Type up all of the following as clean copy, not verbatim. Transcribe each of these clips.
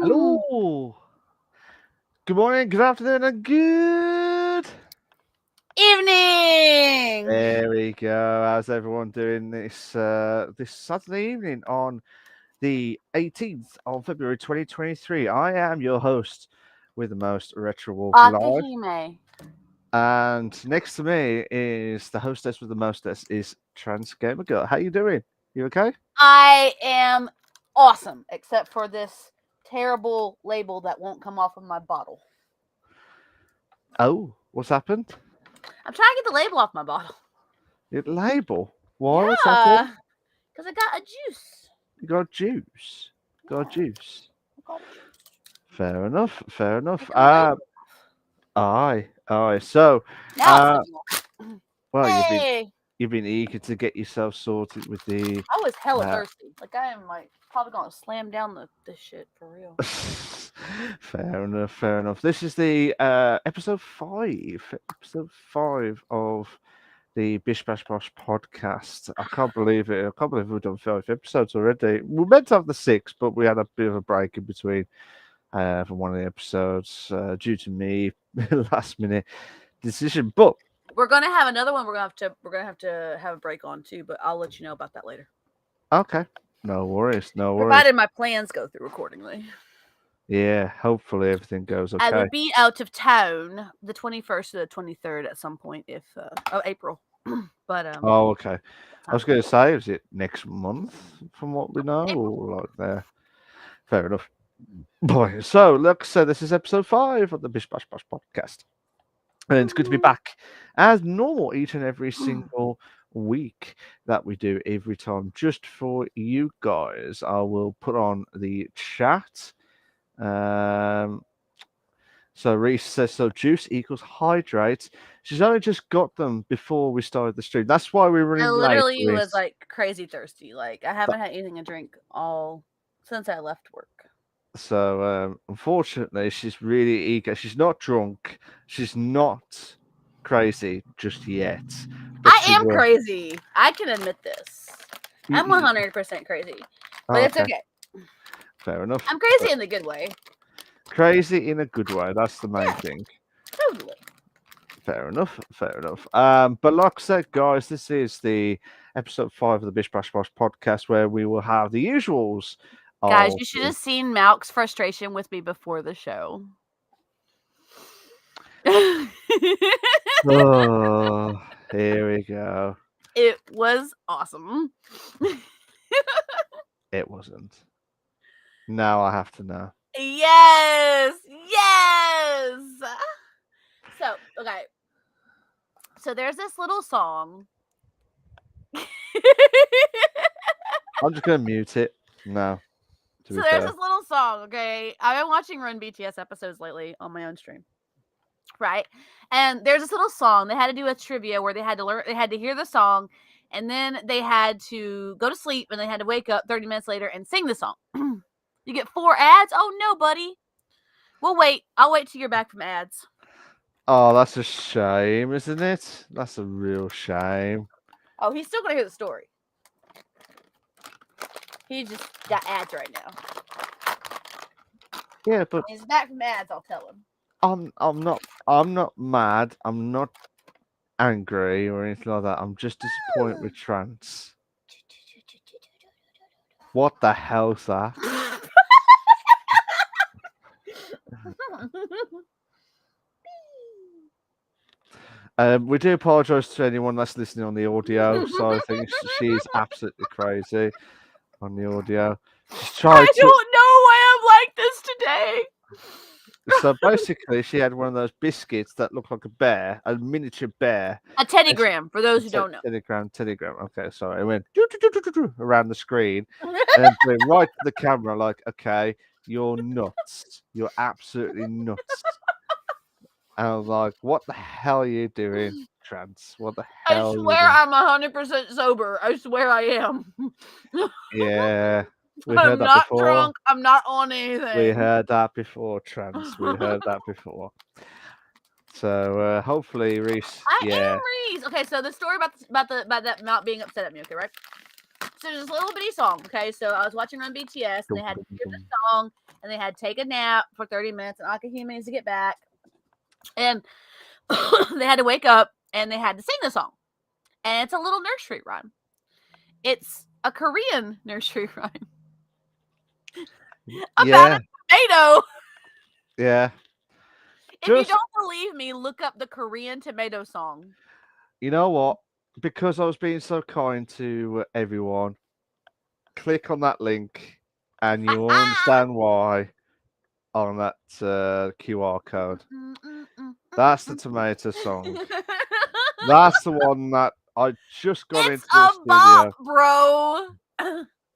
Hello. Good morning, good afternoon, and good evening. There we go. How's everyone doing this this Saturday evening on the 18th of February 2023? I am your host with the most Retro Wolf Live. Akahime. And next to me is the hostess with the mostess is Trans Gamer Girl. How you doing? You okay? I am awesome, except for this terrible label that won't come off of my bottle. Oh, what's happened? I'm trying to get the label off my bottle. Your label? Why? Yeah, What's happened? because I got a juice. You got juice. Got juice. Fair enough. Fair enough. Aye. So, Now it's well, hey! you've been eager to get yourself sorted with the. I was hella thirsty. Like I am probably gonna slam down this shit for real. Fair enough. Fair enough. This is the episode 5. Episode 5 of the Bish Bash Bosh podcast. I can't believe it. I can't believe we've done 5 episodes already. We meant to have the 6, but we had a bit of a break in between for one of the episodes due to me last minute decision. But we're gonna have another one. We're gonna have to have a break on too. But I'll let you know about that later. Okay, no worries. Provided my plans go through accordingly. Yeah, hopefully everything goes okay. I will be out of town the 21st to the 23rd at some point if April. But oh, okay. I was going to say, is it next month from what we know? Or like there? Fair enough. Boy, so like I said, this is episode 5 of the Bish Bash Bosh podcast. And it's good to be back as normal each and every single week that we do every time. Just for you guys, I will put on the chat. So Reese says, so juice equals hydrate. She's only just got them before we started the stream. That's why we're running late. I literally was like crazy thirsty. Like I haven't had anything to drink since I left work. So unfortunately, she's really eager. She's not drunk. She's not crazy just yet. I am crazy. I can admit this. I'm 100% crazy. But it's okay. Fair enough. I'm crazy in the good way. Crazy in a good way. That's the main thing. Totally. Fair enough. But like I said, guys, this is the episode 5 of the Bish Bash Bosh podcast where we will have the usuals. Guys, you should have seen Malc's frustration with me before the show. Oh, here we go. It was awesome. It wasn't. Now I have to know. Yes. So, okay. So there's this little song. I'm just going to mute it now. So there's this little song, okay? I've been watching Run BTS episodes lately on my own stream. Right? And there's this little song. They had to do a trivia where they had to hear the song, and then they had to go to sleep, and they had to wake up 30 minutes later and sing the song. You get 4 ads? Oh, no, buddy. We'll wait. I'll wait till you're back from ads. Oh, that's a shame, isn't it? That's a real shame. Oh, he's still going to hear the story. He just got ads right now. Yeah, but when he's back from ads, I'll tell him. I'm not mad. I'm not angry or anything like that. I'm just disappointed with Trance. What the hell's that? We do apologise to anyone that's listening on the audio side of things. She's absolutely crazy on the audio. She's tried I to. don't know why I'm like this today. So basically, she had one of those biscuits that looked like a bear, a miniature bear. A teddygram, for those who don't know. Telegram. Okay, sorry. It went around the screen and then put it right to the camera, like, okay, you're nuts. You're absolutely nuts. And I was like, what the hell are you doing, Trance? What the I hell are you swear doing? I'm 100% sober. I swear I am. Yeah, we I'm heard that not before. drunk. I'm not on We anything. heard that before, Trance. We heard that before. So hopefully, Reese. I Yeah. am Reese. Okay, so the story about that not being upset at me. Okay, right? So there's this little bitty song. Okay, so I was watching on BTS and they had to hear the song and they had to take a nap for 30 minutes and Akahime needs to get back and they had to wake up and they had to sing the song. And it's a little nursery rhyme. It's a Korean nursery rhyme about a tomato. Yeah. If you don't believe me, look up the Korean tomato song. You know what? Because I was being so kind to everyone, click on that link and you'll understand why on that QR code. That's the tomato song. That's the one that I just got into the studio. Bop, bro.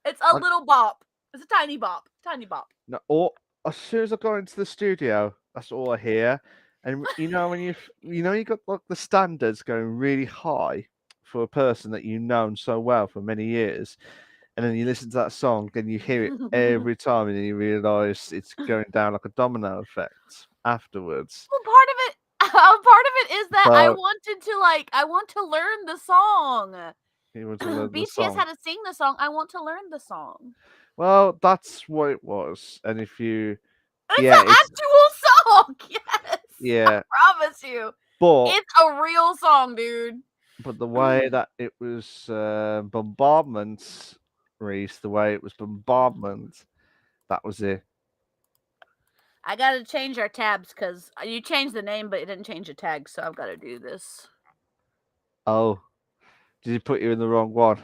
It's a little bop. It's a tiny bop. Tiny bop. No, or as soon as I got into the studio, that's all I hear. And you know when you got like the standards going really high for a person that you've known so well for many years, and then you listen to that song and you hear it every time, and then you realise it's going down like a domino effect afterwards. Well, part of it is that I want to learn the song. You want to learn the BTS song. had to sing the song. I want to learn the song. Well, that's what it was. And if you, it's an actual song. Yes. Yeah. I promise you. But it's a real song, dude. But the way that it was bombardment, Reese, the way it was bombardment, that was it. I gotta change our tabs because you changed the name, but it didn't change the tag, so I've got to do this. Oh, did you put you in the wrong one?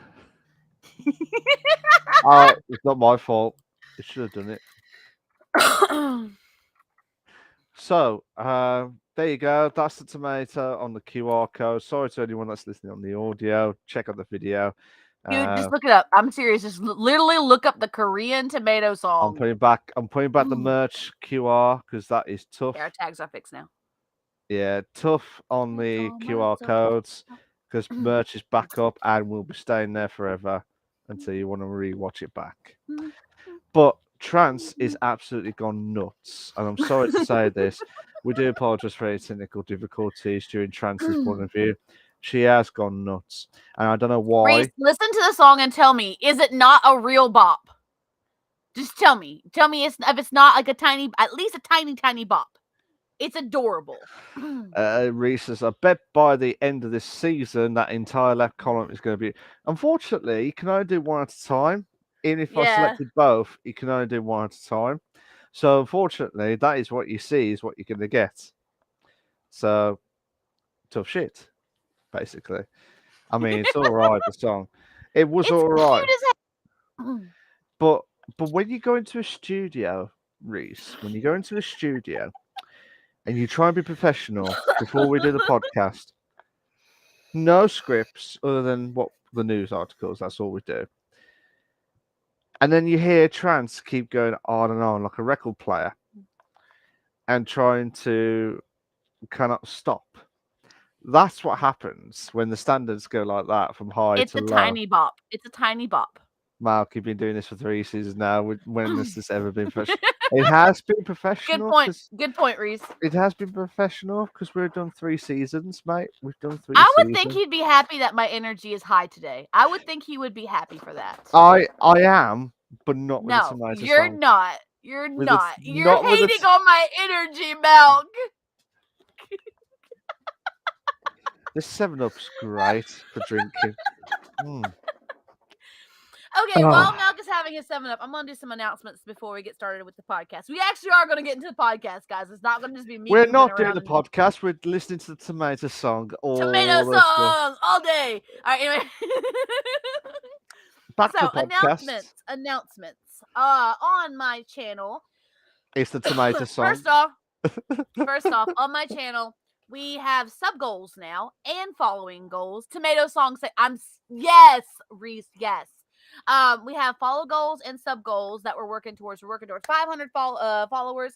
Oh, it's not my fault. It should have done it. So, there you go. That's the tomato on the QR code. Sorry to anyone that's listening on the audio. Check out the video. Dude, just look it up. I'm serious. Just literally look up the Korean tomato song. I'm putting back the merch QR because that is tough. Yeah, our tags are fixed now. Yeah, tough on the QR codes because merch is back up and will be staying there forever until you want to rewatch it back. But Trance is absolutely gone nuts, and I'm sorry to say this. We do apologise for any technical difficulties during Trance's point of view. She has gone nuts, and I don't know why. Reese, listen to the song and tell me, is it not a real bop? Just tell me. Tell me if it's not like at least a tiny bop. It's adorable. Reese says, I bet by the end of this season, that entire left column is going to be... Unfortunately, you can only do one at a time. Even if I selected both, you can only do one at a time. So, unfortunately, that is what you see, is what you're going to get. So, tough shit, basically. I mean, it's all right, the song. It was all right. But when you go into a studio, Reese, when you go into a studio and you try and be professional before we do the podcast, no scripts other than what the news articles, that's all we do. And then you hear Trance keep going on and on like a record player and trying to cannot stop. That's what happens when the standards go like that from high to low. It's a tiny bop. It's a tiny bop. Malc, you've been doing this for 3 seasons now. When has this ever been professional? It has been professional. Good point, Reese. It has been professional because we've done 3 seasons, mate. We've done 3 I would think he'd be happy that my energy is high today. I would think he would be happy for that. I am, but not with the tomato song. You're not. You're not. You're hating on my energy, Malc. This 7-Up's great for drinking. Mm. Okay, while Oh, Malc is having his 7-Up, I'm going to do some announcements before we get started with the podcast. We actually are going to get into the podcast, guys. It's not going to just be me we're goofing not doing around the and podcast. We're listening to the Tomato song tomato all the time. songs all day. All right, anyway. Back to So, the podcast. announcements. On my channel, It's the Tomato song. first off, on my channel, we have sub goals now and following goals. Tomato song say yes, Reese, yes. We have follow goals and sub goals that we're working towards. We're working towards 500 followers,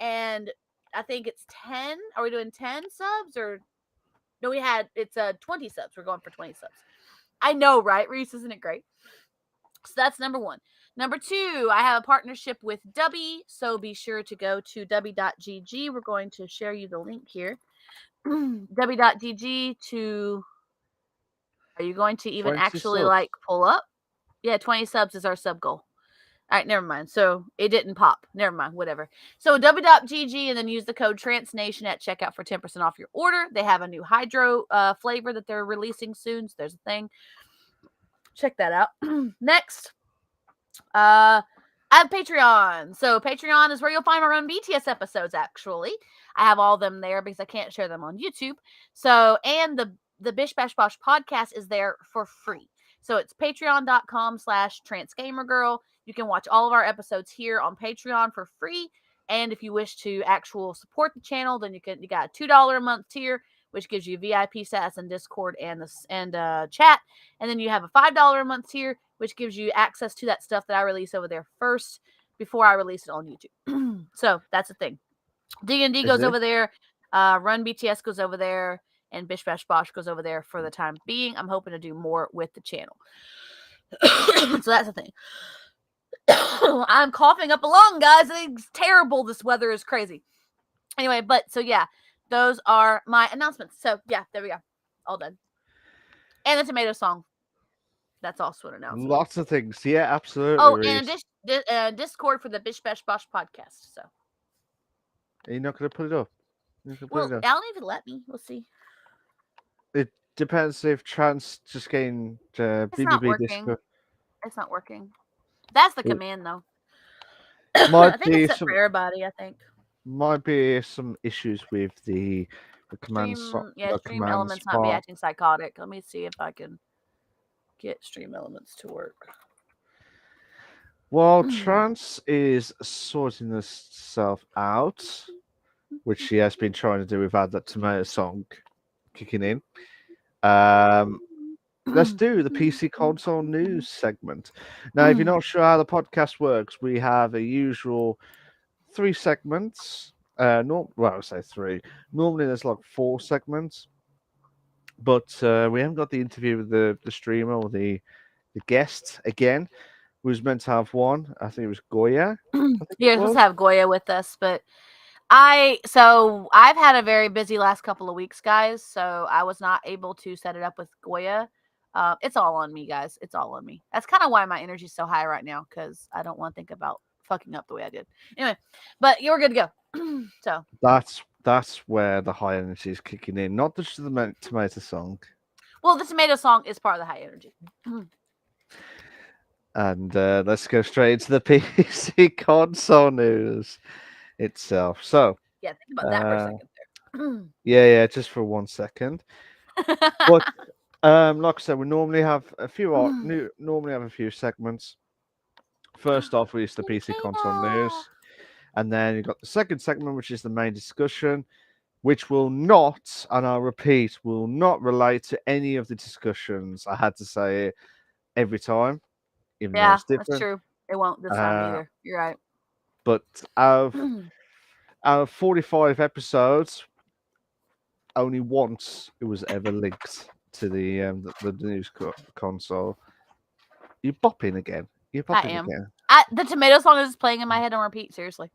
and I think it's 10. Are we doing 10 subs or no? It's 20 subs. We're going for 20 subs. I know, right, Reese? Isn't it great? So that's number one. Number two, I have a partnership with Dubby, so be sure to go to dubby.gg. We're going to share you the link here. Dubby.gg to. Are you going to even actually subs. like pull up? Yeah, 20 subs is our sub goal. All right, never mind. So it didn't pop. Never mind, whatever. So dubby.gg and then use the code TRANSNATION at checkout for 10% off your order. They have a new hydro flavor that they're releasing soon. So there's a thing. Check that out. Next. I have Patreon. So Patreon is where you'll find my Run BTS episodes, actually. I have all of them there because I can't share them on YouTube. So, and the Bish Bash Bosh podcast is there for free. So it's patreon.com/transgamergirl. You can watch all of our episodes here on Patreon for free. And if you wish to actual support the channel, then you got a $2 a month tier, which gives you VIP status and Discord and chat. And then you have a $5 a month tier, which gives you access to that stuff that I release over there first before I release it on YouTube. So that's the thing. D&D goes over there. Run BTS goes over there. And Bish Bash Bosh goes over there for the time being. I'm hoping to do more with the channel. So that's the thing. I'm coughing up a lung, guys. It's terrible. This weather is crazy. Anyway, so yeah, those are my announcements. So yeah, there we go. All done. And the tomato song. That's also an announcement. Lots of things. Yeah, absolutely. Oh, and Discord for the Bish Bash Bosh podcast. So. Are you not going to put it up? Well, I don't even let me. We'll see. It depends if Trans just getting BBB Discord. It's not working. That's the command, though. Might I think it's set for everybody, I think. Might be some issues with the command. Stream Elements might be acting psychotic. Let me see if I can get Stream Elements to work. While Trans is sorting herself out, which she has been trying to do without that tomato song kicking in, let's do the PC console news segment. Now, if you're not sure how the podcast works, we have a usual 3 segments. I say 3. Normally, there's like 4 segments, but we haven't got the interview with the streamer or the guest again. We was meant to have one. I think it was Goya. You're supposed to have Goya with us, but I've had a very busy last couple of weeks, guys. So I was not able to set it up with Goya. It's all on me, guys. It's all on me. That's kind of why my energy's so high right now, because I don't want to think about fucking up the way I did. Anyway, but you're good to go. So that's where the high energy is kicking in, not just the tomato song. Well, the tomato song is part of the high energy. And let's go straight into the PC console news itself. So yeah, think about that for a second there. yeah, just for 1 second. But like I said, we normally have a few segments. First off, is the PC console news, and then you got the second segment, which is the main discussion, which will not, and I repeat, will not relate to any of the discussions. I had to say it every time. Yeah, that's true. It won't this time either. You're right. But out of 45 episodes, only once it was ever linked to the news console. You're bopping again. I am. The tomato song is playing in my head on repeat. Seriously,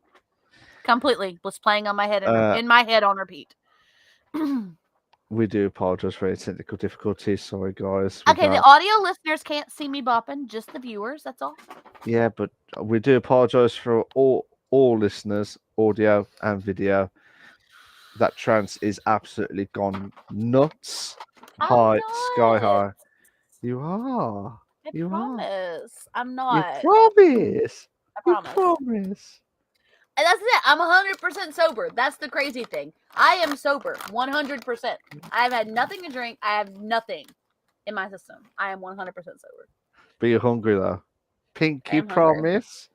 completely was playing on my head in my head on repeat. We do apologize for any technical difficulties. Sorry, guys. Okay, the audio listeners can't see me bopping, just the viewers. That's all. Yeah, but we do apologize for all listeners, audio and video. That Trans is absolutely gone nuts I'm high, sky not. high. You are. I You are. promise. I'm You not. promise. I You promise. promise. And that's it. I'm 100% sober. That's the crazy thing. I am sober 100%. I have had nothing to drink. I have nothing in my system. I am 100% sober. But you're hungry though. I Pinky am hungry. promise.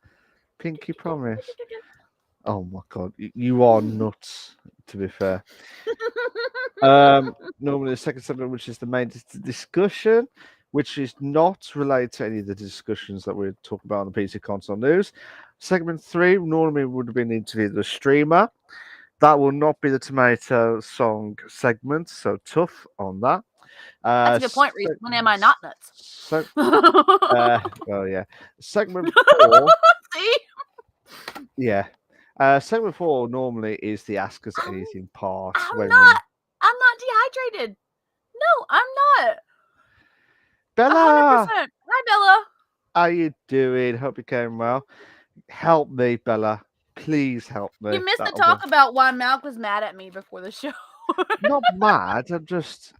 Pinky promise. Oh my god, you are nuts. To be fair. Normally the second segment, which is the main discussion, which is not related to any of the discussions that we're talking about on the PC console news. Segment 3 normally would have been interview of the streamer. That will not be the tomato song segment, so tough on that. That's a good point, Reese. When am I not nuts? So, well, yeah. Segment 4, See? yeah. Segment 4 normally is the Ask Us Anything part. I'm not dehydrated. No, I'm not. Bella, 100%. Hi, Bella. how you doing? Hope you're going well. Help me, Bella. Please help me. You missed the That'll talk be... about why Malc was mad at me before the show. Not mad. I'm just.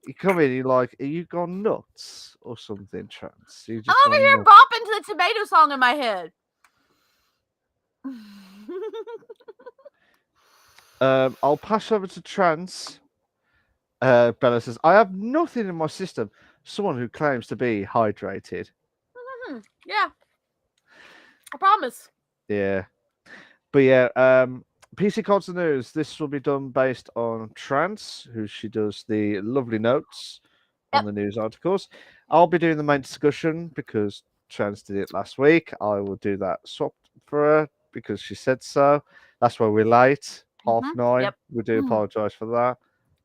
You come in, you're like, are you gone nuts or something, Trans? You I'm just over gone here nuts. bopping to the tomato song in my head. I'll pass over to Trans. Bella says, I have nothing in my system. Someone who claims to be hydrated. Yeah. I promise. Yeah. But yeah, PC Console News. This will be done based on Trans, who she does the lovely notes on the news articles. I'll be doing the main discussion because Trans did it last week. I will do that swap for her because she said so. That's why we're late, 9:30. Yep. We do apologise for that.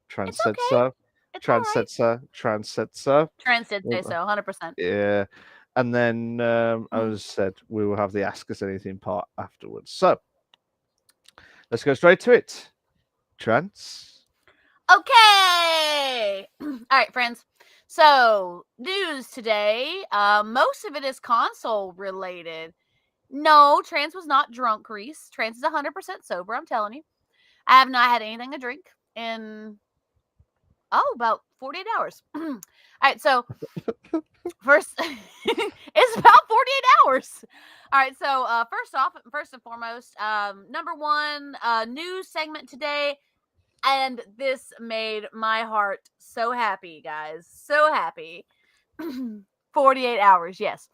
Trans It's said okay. so. It's Trans all said right. so. Trans said so. Trans did say so, 100%. Yeah. And then, as I said, we will have the Ask Us Anything part afterwards. So, let's go straight to it. Trans. Okay. All right, friends. So, news today. Most of it is console related. No, Trans was not drunk, Reese. Trans is 100% sober, I'm telling you. I have not had anything to drink in, about 48 hours. All right, so first, it's about 48 hours. All right, so first and foremost, number one news segment today. And this made my heart so happy, guys. So happy. 48 hours, yes.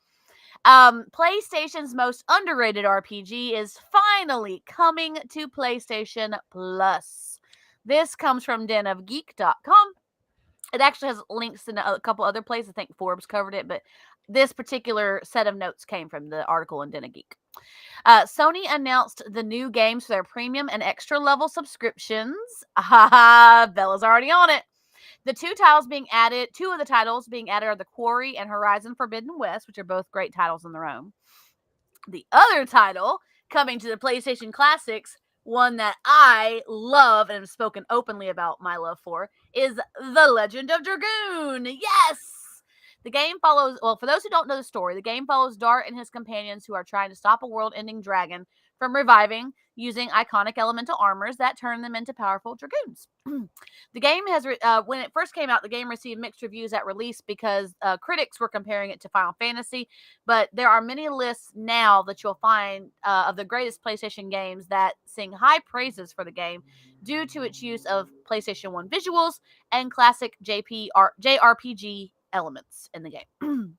PlayStation's most underrated RPG is finally coming to PlayStation Plus. This comes from denofgeek.com. It actually has links in a couple other places. I think Forbes covered it, but this particular set of notes came from the article in Den of Geek. Sony announced the new games for their premium and extra level subscriptions. Bella's already on it. Two of the titles being added are The Quarry and Horizon Forbidden West, which are both great titles on their own. The other title coming to the PlayStation Classics, one that I love and have spoken openly about my love for, is The Legend of Dragoon. Yes! The game follows, for those who don't know the story, the game follows Dart and his companions who are trying to stop a world-ending dragon from reviving using iconic elemental armors that turn them into powerful dragoons. The game has, when it first came out, the game received mixed reviews at release because critics were comparing it to Final Fantasy, but there are many lists now that you'll find of the greatest PlayStation games that sing high praises for the game due to its use of PlayStation 1 visuals and classic JRPG elements in the game.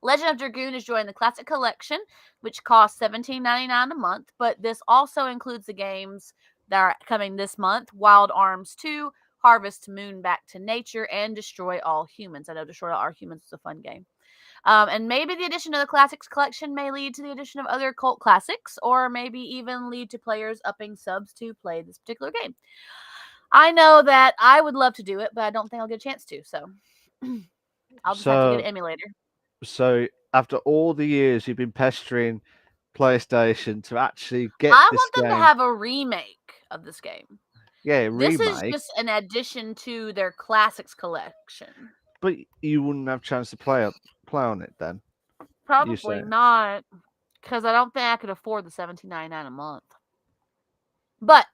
Legend of Dragoon is joining the Classic Collection, which costs $17.99 a month, but this also includes the games that are coming this month: Wild Arms 2, Harvest Moon Back to Nature, and Destroy All Humans. I know Destroy All Humans is a fun game. And maybe the addition of the Classics Collection may lead to the addition of other cult classics, or maybe even lead to players upping subs to play this particular game. I know that I would love to do it, but I don't think I'll get a chance to, so I'll just have to get an emulator. So after all the years you've been pestering PlayStation to actually get I this want them game, to have a remake of this game. yeah, This is remake, just an addition to their Classics Collection. but you wouldn't have a chance to play on it then. Probably not, because I don't think I could afford the $17.99 a month. But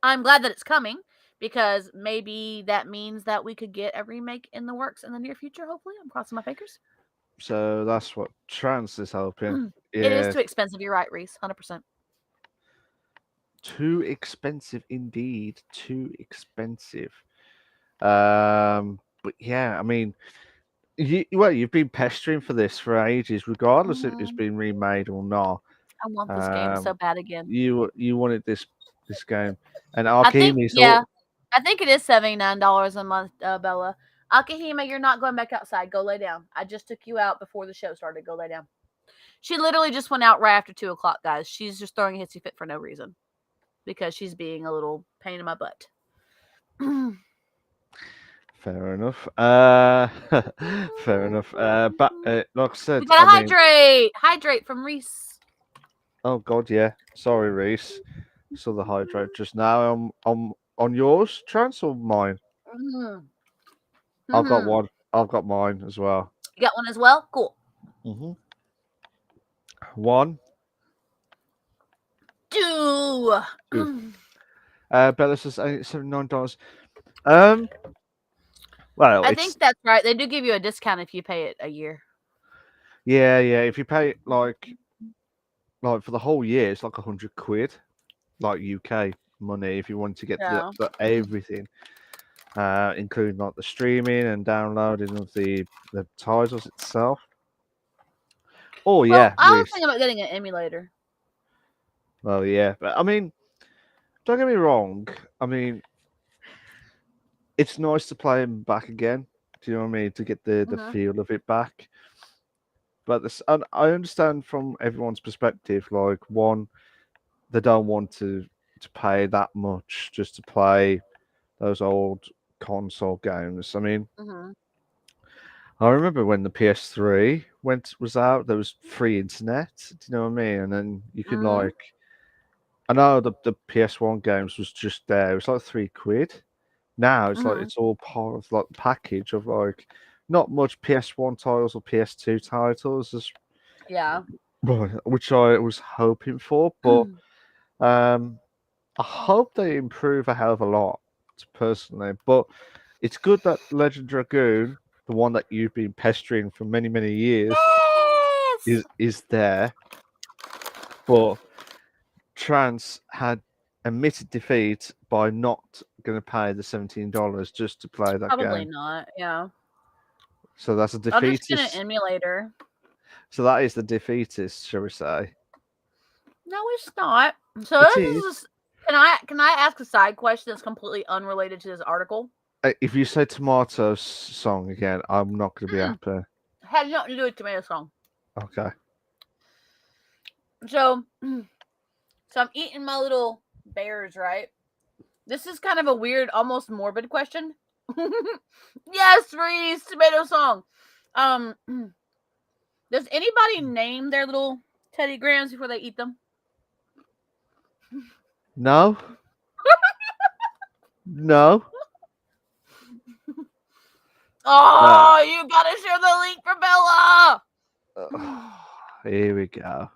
I'm glad that it's coming because maybe that means that we could get a remake in the works in the near future. Hopefully, I'm crossing my fingers. So that's what Trance is hoping. It is Yeah, too expensive. You're right, Reese. 100%. too expensive indeed. Too expensive. But yeah, I mean, you've been pestering for this for ages, regardless if it's Mhm. been remade or not. I want this game so Um, bad again. you wanted this game, and I think, Arkemi's yeah, all. I think it is $79 a month, Bella. Akahima, you're not going back outside. Go lay down. I just took you out before the show started. Go lay down. She literally just went out right after 2 o'clock, guys. She's just throwing a hissy fit for no reason because she's being a little pain in my butt. Fair enough. Fair enough. But like I We said, I gotta mean, hydrate from Reese. oh God, yeah. Sorry, Reese. Saw the hydrate just now. I'm on yours, Trance, or mine? Mm-hmm. I've got Mm-hmm. one. I've got mine as well. You got one as well? Cool. hmm One. Two. Two. Bella says $79. Um. Well, I it's think that's right. They do give you a discount if you pay it a year. yeah, yeah. If you pay like for the whole year, it's like £100, like UK money. If you want to get Yeah. the everything, including like the streaming and downloading of the titles itself. Oh Well, yeah, I was Reese. thinking about getting an emulator. Well, yeah, but I mean, don't get me wrong. I mean, it's nice to play him back again. Do you know what I mean? To get the Mm-hmm. feel of it back. But this, and I understand from everyone's perspective. Like one, they don't want to pay that much just to play those old console games. I mean, Mm-hmm. I remember when the PS3 was out, there was free internet. Do you know what I mean? And then you can Mm-hmm. like, I know the PS1 games was just there. It was like £3. Now it's like Mm-hmm. it's all part of like the package of like not much PS1 titles or PS2 titles, Yeah. which I was hoping for. But um, I hope they improve a hell of a lot, personally. But it's good that Legend Dragoon, the one that you've been pestering for many years, Yes. is there. But Trance had admitted defeat by not going to pay the $17 just to play that Probably game. not. Yeah. So that's a I'll just get an defeatist. emulator. So that is the defeatist, shall we say? No, it's not. So It this is. is. Can I ask a side question that's completely unrelated to this article? If you say tomato song again, I'm not going to be happy. Had nothing to do with tomato song. Okay. So, so I'm eating my little bears, right? This is kind of a weird, almost morbid question. Yes, Reese, tomato song. Um, does anybody name their little Teddy Grahams before they eat them? No. No. Oh, you gotta share the link for Bella. Here we go.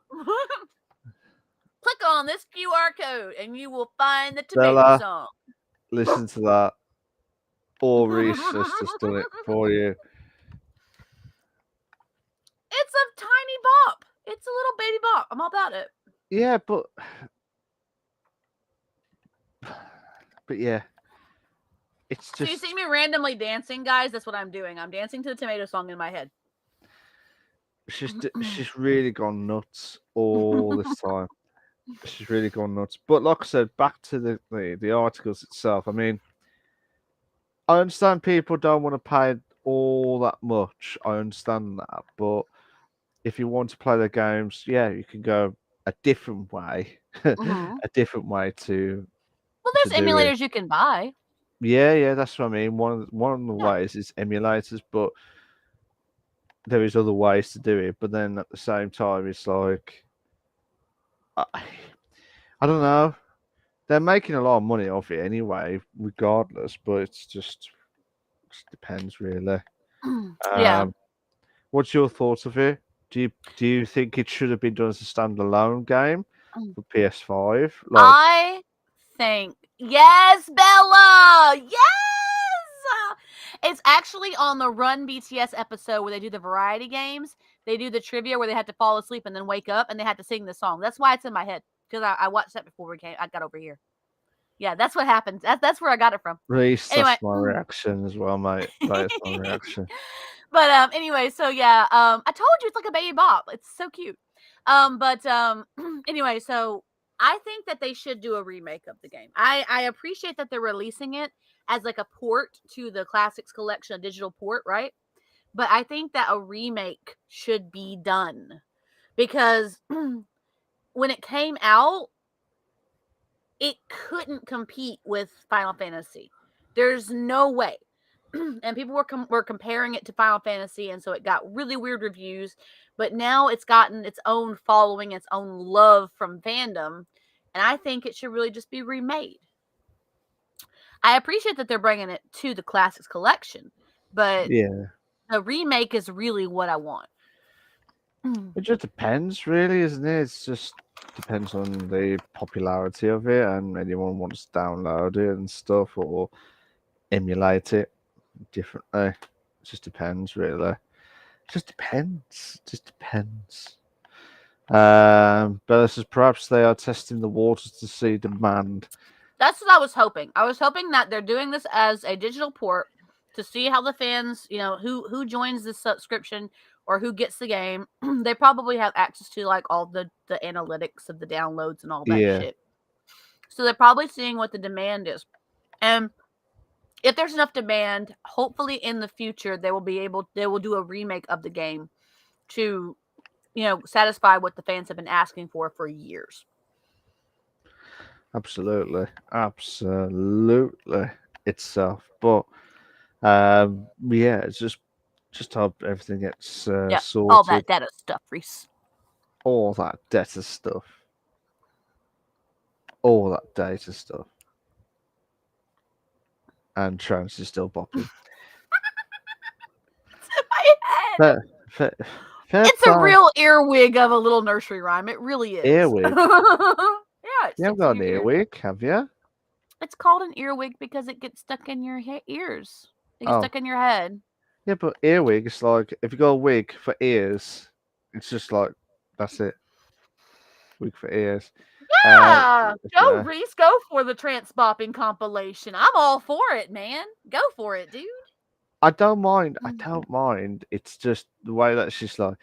Click on this QR code and you will find the tomato Bella, song. listen to that. Or Reese has just done it for you. It's a tiny bop. It's a little baby bop. I'm all about it. Yeah, but yeah, it's So you just see me randomly dancing, guys? That's what I'm doing. I'm dancing to the tomato song in my head. she's really gone nuts all this time. She's really gone nuts. But like I said, back to the articles itself. I mean, I understand people don't want to pay all that much. I understand that, but if you want to play the games, yeah, you can go a different way, Mm-hmm. a different way Well, to there's do it. emulators you can buy. Yeah, that's what I mean. One of the Yeah. ways is emulators, but there is other ways to do it. But then at the same time, it's like I, I don't know. They're making a lot of money off it anyway, regardless. But it's just depends really. Yeah. What's your thoughts of it? Do you think it should have been done as a standalone game for PS5? Like, I think Yes, Bella. Yes. It's actually on the Run BTS episode where they do the variety games. They do the trivia where they have to fall asleep and then wake up and they have to sing the song. That's why it's in my head because I watched that before I got over here. Yeah, that's what happens. That's where I got it from. Reese, Anyway. that's my reaction as well, mate. That is my reaction. But anyway, so yeah, I told you it's like a baby bop. It's so cute. But anyway, so I think that they should do a remake of the game. I appreciate that they're releasing it as like a port to the Classics Collection, a digital port, right? But I think that a remake should be done because when it came out, it couldn't compete with Final Fantasy. There's no way. And people were comparing it to Final Fantasy, and so it got really weird reviews. But now it's gotten its own following, its own love from fandom, and I think it should really just be remade. I appreciate that they're bringing it to the Classics Collection, but Yeah. the remake is really what I want. It just depends, really, isn't it? It just depends on the popularity of it, and anyone wants to download it and stuff or emulate it differently. It just depends, really. It just depends. It just depends. Bella says perhaps they are testing the waters to see demand. That's what I was hoping. I was hoping that they're doing this as a digital port to see how the fans, who joins this subscription or who gets the game. They probably have access to like all the analytics of the downloads and all that Yeah. shit. So they're probably seeing what the demand is. And if there's enough demand, hopefully in the future they will do a remake of the game to, satisfy what the fans have been asking for years. Absolutely. Absolutely itself. But yeah, it's just hope everything gets Yeah, sorted. all that data stuff, Reese. All that data stuff. All that data stuff. And Trance is still bopping. My head. It's a real earwig of a little nursery rhyme. It really is. Earwig? Yeah, You haven't got an earwig, have you? It's called an earwig because it gets stuck in your ears. It gets stuck in your head. Yeah, but earwig is like, if you got a wig for ears, it's just like, that's it. Wig for ears. Yeah! Go, Reese. Go for the trance bopping compilation. I'm all for it, man. Go for it, dude. I don't mind. I don't mind. It's just the way that she's like,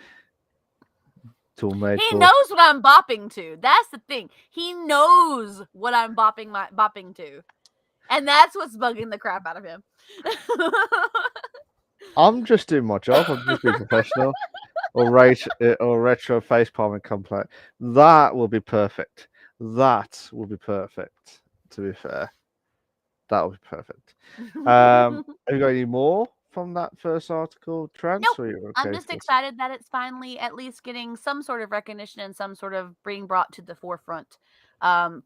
He knows what I'm bopping to. That's the thing. He knows what I'm bopping to. And that's what's bugging the crap out of him. I'm just doing my job. I'm just being professional. or retro facepalming complex. That will be perfect. That will be perfect. To be fair, that will be perfect. Have you got any more from that first article, Trance? Nope. Okay, I'm just excited that it's finally at least getting some sort of recognition and some sort of being brought to the forefront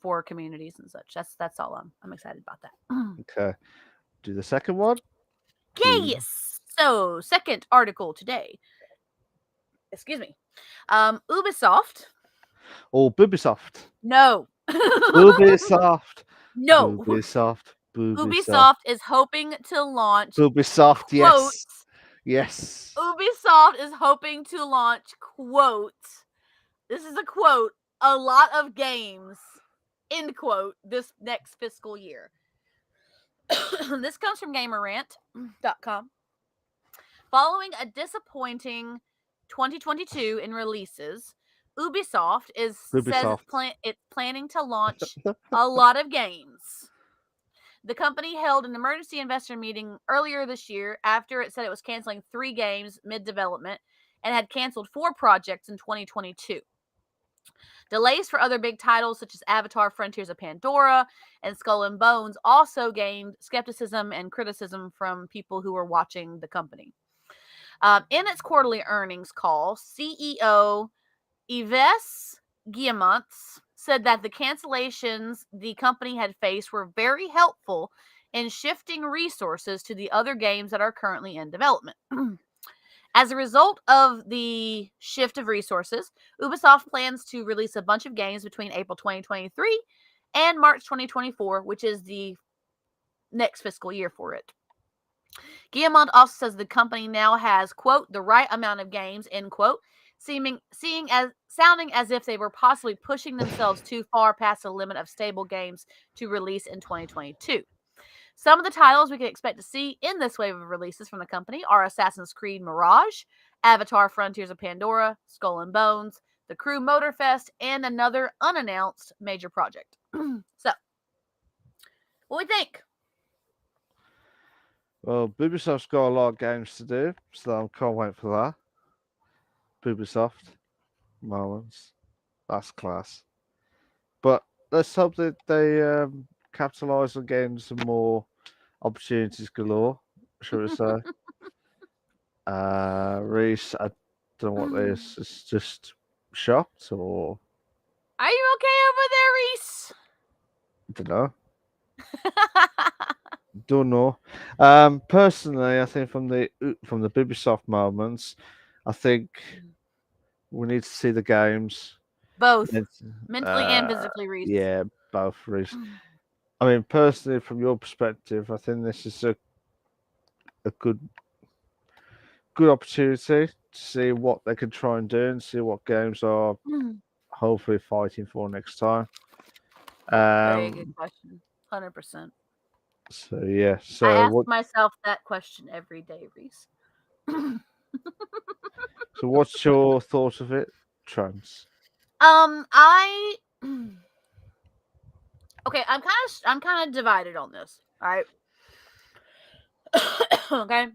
for communities and such. That's all. I'm excited about that. Okay. Do the second one. Yes. So, second article today. Excuse me. Ubisoft. Oh, Ubisoft. No. Ubisoft. No. Ubisoft is hoping to launch. Ubisoft, yes. Yes. Ubisoft is hoping to launch, quote, this is a quote, a lot of games, end quote, this next fiscal year. This comes from GamerRant.com. Following a disappointing 2022 in releases, Ubisoft says it's planning to launch a lot of games. The company held an emergency investor meeting earlier this year after it said it was canceling 3 games mid-development and had canceled 4 projects in 2022. Delays for other big titles such as Avatar Frontiers of Pandora and Skull and Bones also gained skepticism and criticism from people who were watching the company. In its quarterly earnings call, CEO Yves Guillemot said that the cancellations the company had faced were very helpful in shifting resources to the other games that are currently in development. As a result of the shift of resources, Ubisoft plans to release a bunch of games between April 2023 and March 2024, which is the next fiscal year for it. Guillemot also says the company now has, quote, the right amount of games, end quote, sounding as if they were possibly pushing themselves too far past the limit of stable games to release in 2022. Some of the titles we can expect to see in this wave of releases from the company are Assassin's Creed Mirage, Avatar Frontiers of Pandora, Skull and Bones, The Crew Motorfest, and another unannounced major project. So, what do we think? Well, Ubisoft's got a lot of games to do, so I can't wait for that. Ubisoft moments, that's class. But let's hope that they capitalize on getting some more opportunities galore, shall we say? Reese, I don't know what this is. Just shocked, or Are you okay over there, Reese? I don't know. Don't know. Personally, I think from the Ubisoft moments, I think we need to see the games. Both. It's, Mentally and physically, Reese. yeah, both Reese. I mean, personally, from your perspective, I think this is a good opportunity to see what they can try and do and see what games are hopefully fighting for next time. Very good question. 100%. So yeah. I So ask what? myself that question every day, Reese. So what's your thought of it, Trans? I okay. I'm kind of divided on this. All right. Okay.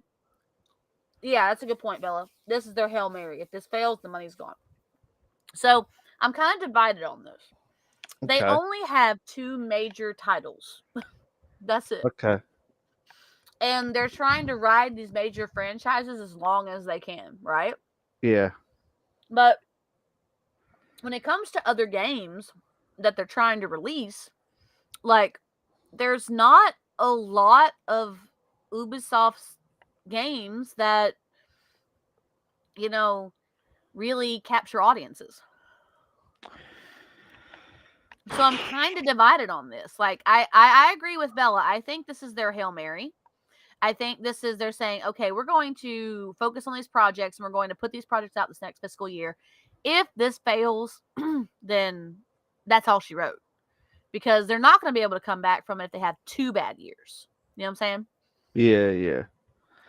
Yeah, that's a good point, Bella. This is their Hail Mary. If this fails, the money's gone. So I'm kind of divided on this. They Okay. only have 2 major titles. That's it. Okay. And they're trying to ride these major franchises as long as they can, right? Yeah. But when it comes to other games that they're trying to release, like, there's not a lot of Ubisoft's games that, you know, really capture audiences. So I'm kind of divided on this. Like, I agree with Bella. I think this is their Hail Mary. I think this is they're saying, okay, we're going to focus on these projects and we're going to put these projects out this next fiscal year. If this fails, then that's all she wrote. Because they're not going to be able to come back from it if they have 2 bad years. You know what I'm saying? Yeah. Yeah.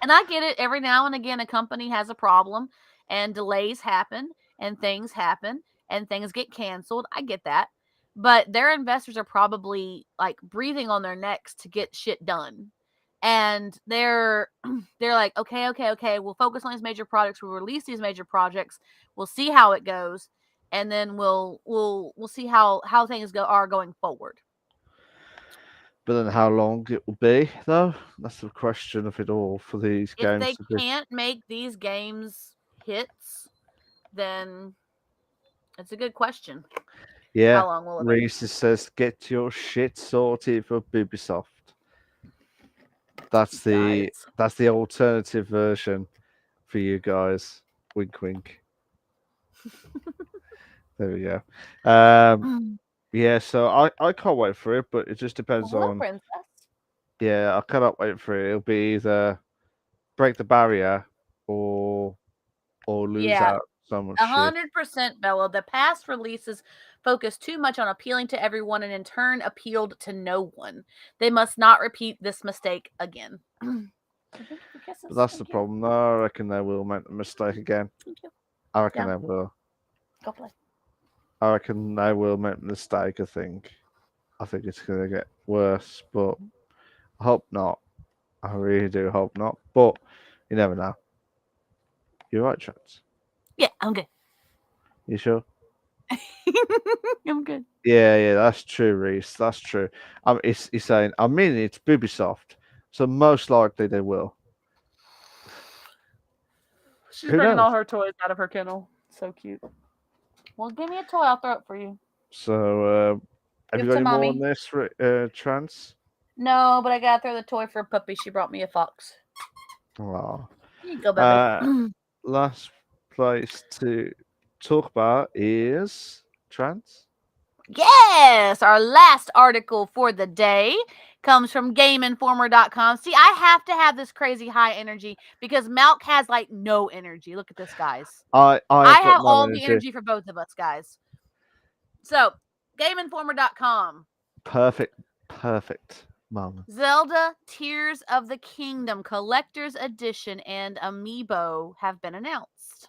And I get it. Every now and again, a company has a problem and delays happen and things happen and things get canceled. I get that. But their investors are probably like breathing on their necks to get shit done. And they're like, okay, we'll focus on these major projects. We'll release these major projects. We'll see how it goes. And then we'll see how things are going forward. But then, how long it will be, though? That's the question of it all for these If games they to be. can't make these games hits, then it's a good question. Yeah. How long will it be? Reese says, "Get your shit sorted for Ubisoft." That's the Guys. alternative version for you guys. Wink, wink. There we go. Yeah, so I can't wait for it, but it just depends Hello, on. princess. Yeah, I cannot wait for it. It'll be either break the barrier or lose Yeah, out so much shit. 100%, Bella. The past releases focused too much on appealing to everyone and in turn appealed to no one. They must not repeat this mistake again. Thank you for kisses. But that's the Thank you. problem. I reckon they will make the mistake again. Thank you. I reckon Yeah. they will. Go play. I reckon they will make the mistake. I think it's gonna get worse, but I hope not. I really do hope not. But you never know. You're right, Chance. Yeah, I'm good. You sure? I'm good. Yeah, that's true, Reese. That's true. He's saying, I mean, it's Ubisoft, so most likely they will. She's Who bringing knows? all her toys out of her kennel. So cute. Well, give me a toy. I'll throw it for you. So, have Give you it got to any more on mommy. this, Trance? No, but I gotta throw the toy for a puppy. She brought me a fox. Oh. Here you go, baby. Last place to talk about is Trance. Yes, our last article for the day comes from GameInformer.com. See, I have to have this crazy high energy because Malc has like no energy. Look at this, guys. I I have got have no all the energy. energy for both of us, guys. So, GameInformer.com. Perfect moment. Zelda Tears of the Kingdom Collector's Edition and Amiibo have been announced.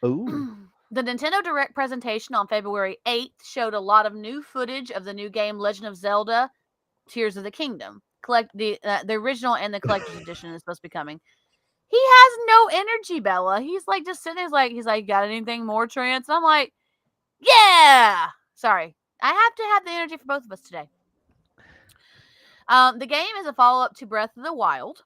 Ooh. The Nintendo Direct presentation on February 8th showed a lot of new footage of the new game Legend of Zelda Tears of the Kingdom. The original and the collector's edition is supposed to be coming. He has no energy, Bella. He's like just sitting there, he's like, got anything more, Trance? And I'm like, yeah. Sorry, I have to have the energy for both of us today. The game is a follow-up to Breath of the Wild,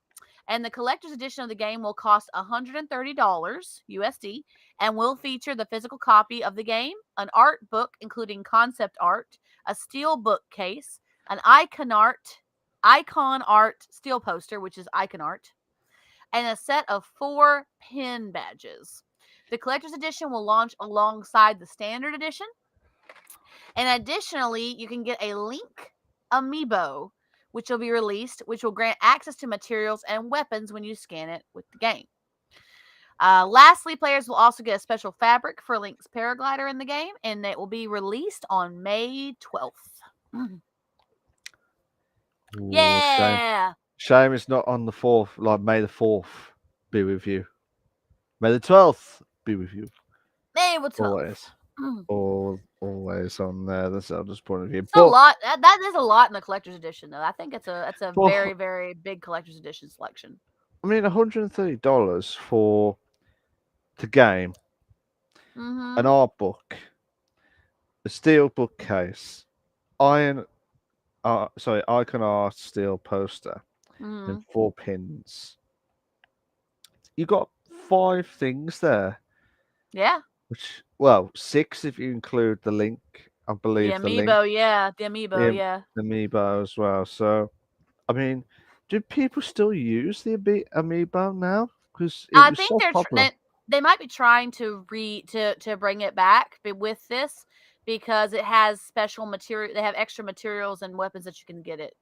and the collector's edition of the game will cost $130 USD and will feature the physical copy of the game, an art book including concept art, a steel bookcase, an icon art steel poster, which is icon art, and a set of 4 pin badges. The collector's edition will launch alongside the standard edition. And additionally, you can get a Link amiibo, which will be released, which will grant access to materials and weapons when you scan it with the game. Lastly, players will also get a special fabric for Link's paraglider in the game, and it will be released on May 12th. Ooh, Yeah! Shame it's not on the 4th, like May the 4th be with you. May the 12th be with you. May the 12th. Always. Always on the Zelda's point of view. It's a lot. That is a lot in the collector's edition, though. I think it's a Well, very, very big collector's edition selection. I mean, $130 for the game, an art book, a steel bookcase, icon art steel poster, and 4 pins. You got 5 things there. Yeah. Which, well, 6 if you include the Link. I believe The the Link. amiibo, yeah. The amiibo, yeah. The amiibo as well. So, I mean, do people still use the amiibo now? Because it I was think so popular. they might be trying to bring it back with this because it has special material. They have extra materials and weapons that you can get it.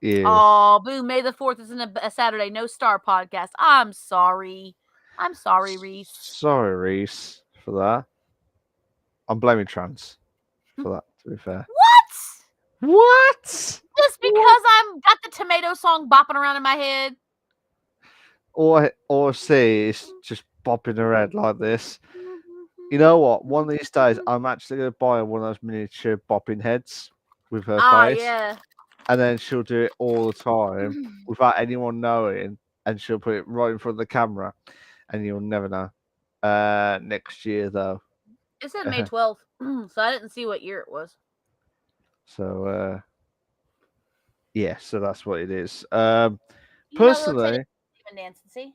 Yeah. Oh, boo! May the 4th isn't a Saturday. No Star podcast. I'm sorry. I'm sorry, Reese. Sorry, Reese, for that. I'm blaming trans for that. To be fair. What? Just because I'm got the tomato song bopping around in my head. Or C is just bopping her head like this. You know what? One of these days, I'm actually going to buy one of those miniature bopping heads with her face. Yeah. And then she'll do it all the time without anyone knowing. And she'll put it right in front of the camera. And you'll never know. Next year, though. It said May 12th. So I didn't see what year it was. So, yeah, so that's what it is. Personally, Nancy, see?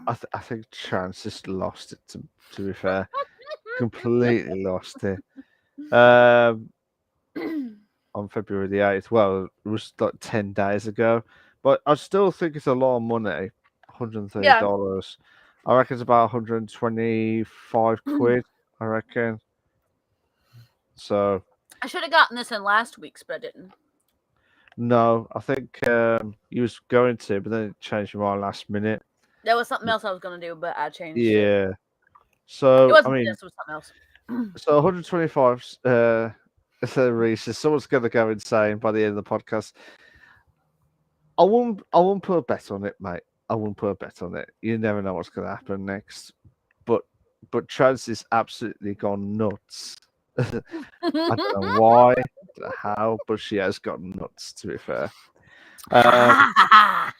I think Chance just lost it. To be fair, completely lost it. On February the 8th. Well, it was like 10 days ago, but I still think it's a lot of money. $130. I reckon it's about 125 quid. I reckon. So I should have gotten this in last week's, but I didn't. No, I think he was going to, but then it changed my mind last minute. There was something else I was going to do, but I changed it. Yeah. So it wasn't I mean, this, it was something else. So 125. Reese, someone's going to go insane by the end of the podcast. I won't put a bet on it, mate. I won't put a bet on it. You never know what's going to happen next. But Trans is absolutely gone nuts. I don't know why, I don't know how, but she has gone nuts. To be fair. I'm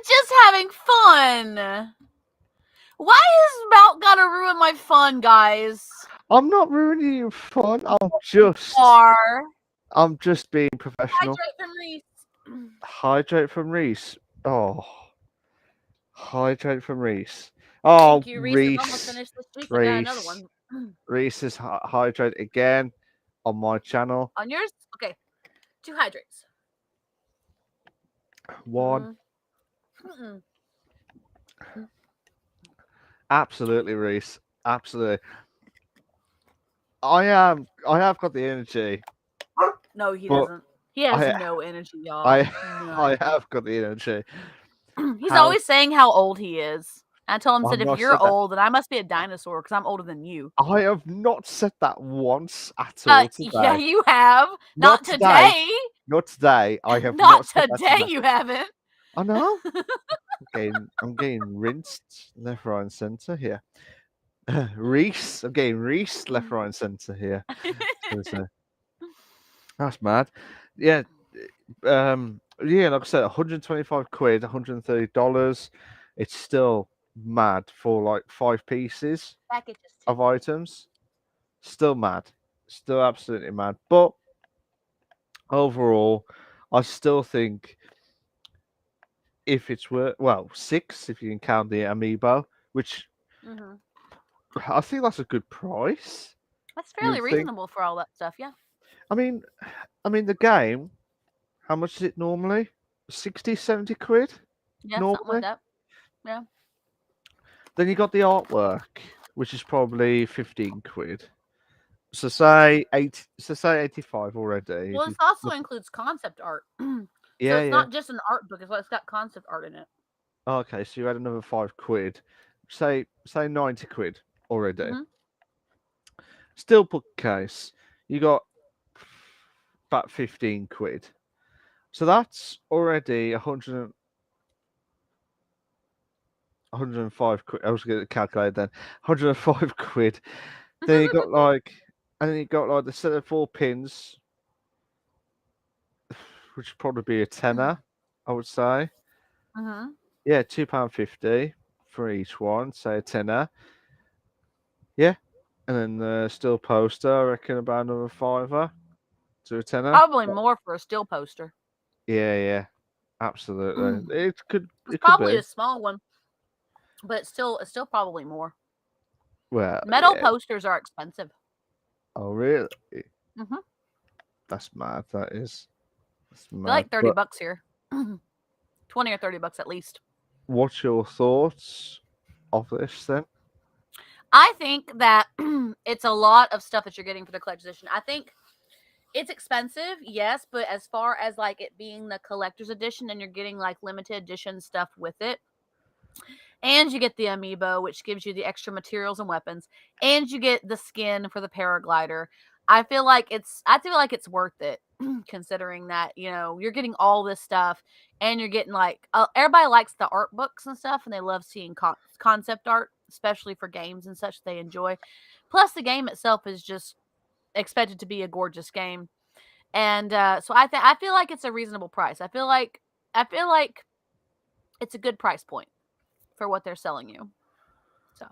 just having fun. Why is Mount gotta ruin my fun, guys? I'm not ruining your fun. I'm just being professional. Hydrate from Reese. Oh. Hydrate from Reese. Oh, Thank you, Reese. Almost finished this week. I got another one. Reese is hydrate again on my channel. On yours? Okay. 2 hydrates. One. Mm-mm. Absolutely, Reese. Absolutely. I have got the energy, No, he but doesn't. He has I no energy, y'all. I None. I have got the energy. He's How always saying how old he is. I told him, I've said, if not you're said that. old, then I must be a dinosaur because I'm older than you. I have not said that once at all Yeah, today. you have. Not Not today. today. Not today. I have Not not said that today, today. you haven't. I know. I'm getting rinsed left, right, and centre here. Reese. I'm getting Reese left, right, and centre here. So, that's mad. Yeah. Yeah, like I said, 125 quid, $130. It's still mad for like 5 pieces Package is of 250. items. Still mad. Still absolutely mad. But overall, I still think if it's worth, well, 6 if you can count the amiibo, which Mm-hmm. I think that's a good price. That's You fairly would think. reasonable for all that stuff, yeah. I mean, the game. How much is it normally? 60, 70 quid Yeah, something like normally. that. Yeah. Then you got the artwork, which is probably 15 quid. So say 8. So say 85 already. Well, If this you also look, includes concept art. So yeah, it's yeah. not just an art book, it's got concept art in it. Okay, so you had another 5 quid. Say 90 quid already. Mm-hmm. Still bookcase. You got about 15 quid. So that's already 105 quid. I was going to calculate then. 105 quid. Then you got like, and then you got like the set of 4 pins, which would probably be a tenner, I would say. Mm-hmm. Yeah, £2.50 for each one, say a tenner. Yeah, and then the still poster, I reckon about another fiver to a tenner. Probably more for a still poster. Yeah, yeah, absolutely. It could, It's it could probably be. a small one, but it's still probably more. Well, Metal yeah. posters are expensive. Oh, really? Mm-hmm. That's mad. That is. That's They're mad. like $30 But here. 20 or $30 at least. what's your thoughts of this then? I think that it's a lot of stuff that you're getting for the collector's edition. I think it's expensive, yes, but as far as like it being the collector's edition and you're getting like limited edition stuff with it, and you get the amiibo, which gives you the extra materials and weapons, and you get the skin for the paraglider. I feel like it's worth it, considering that you're getting all this stuff, and you're getting like everybody likes the art books and stuff, and they love seeing concept art, especially for games and such they enjoy. Plus, the game itself is just expected to be a gorgeous game, and so I feel like it's a reasonable price. I feel like it's a good price point for what they're selling you. So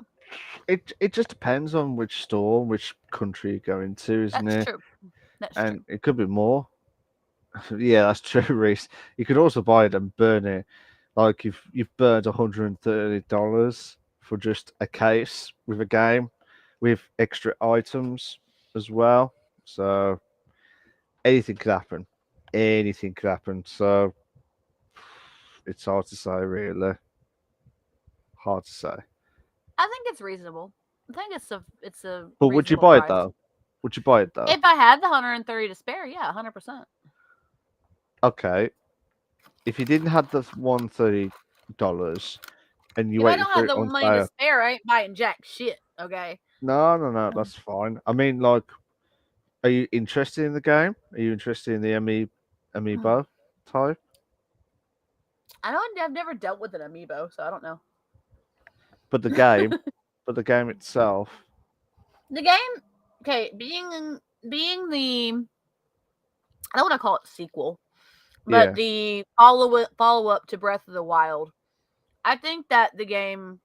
It just depends on which store, which country you go into, isn't that's it? true. That's true. And it could be more. Yeah, that's true, Reese. You could also buy it and burn it. Like if you've burned $130 for just a case with a game, with extra items as well. So anything could happen. Anything could happen. So it's hard to say, really. Hard to say. I think it's reasonable. I think it's a But would you reasonable buy it price. though? Would you buy it though? If I had the 130 to spare, yeah, 100%. Okay. If you didn't have the $130 and you If I waited don't for have it the on money to sale, spare, I ain't buying jack shit. Okay. no, no, no, that's fine. I mean, like, are you interested in the game? Are you interested in the amiibo type? I don't. I've never dealt with an amiibo, so I don't know. But the game, but the game itself, The game, okay, being the I don't want to call it sequel, but yeah, the follow up to Breath of the Wild. I think that the game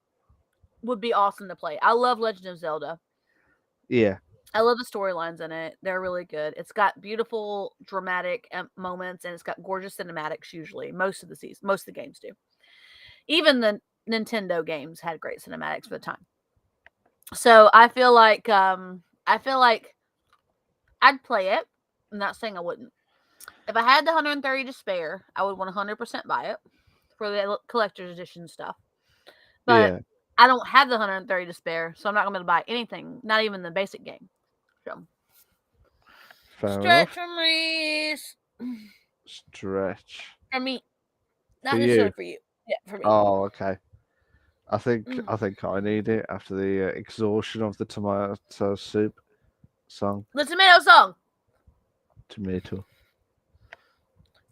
would be awesome to play. I love Legend of Zelda. yeah, I love the storylines in it. They're really good. It's got beautiful, dramatic moments, and it's got gorgeous cinematics. Usually, most of the games do. Even the Nintendo games had great cinematics for the time. So I feel like I'd play it. I'm not saying I wouldn't. If I had the 130 to spare, I would 100% buy it for the collector's edition stuff. But Yeah, I don't have the 130 to spare, so I'm not going to buy anything, not even the basic game. So, fair stretch enough. from Reese. Stretch For me. for Not you. necessarily for you. Yeah, for me. Oh, okay. I think Mm. I think I need it after the exhaustion of the tomato soup song. The tomato song. Tomato,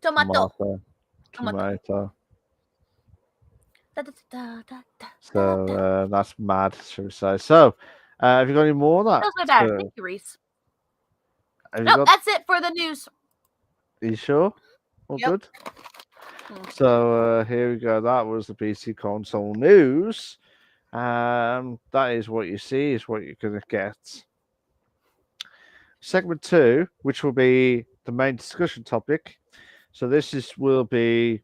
Tomato. tomato, Tomato. tomato. Da, da, da, da, da, da, So da. that's mad, should we say? So, have you got any more on that? That was my bad. So, Thank you, Reese. have you Nope, got? that's it for the news. Are you sure? All Yep. good. So here we go. That was the PC console news. That is what you see is what you're gonna get. Segment two, which will be the main discussion topic. So this is will be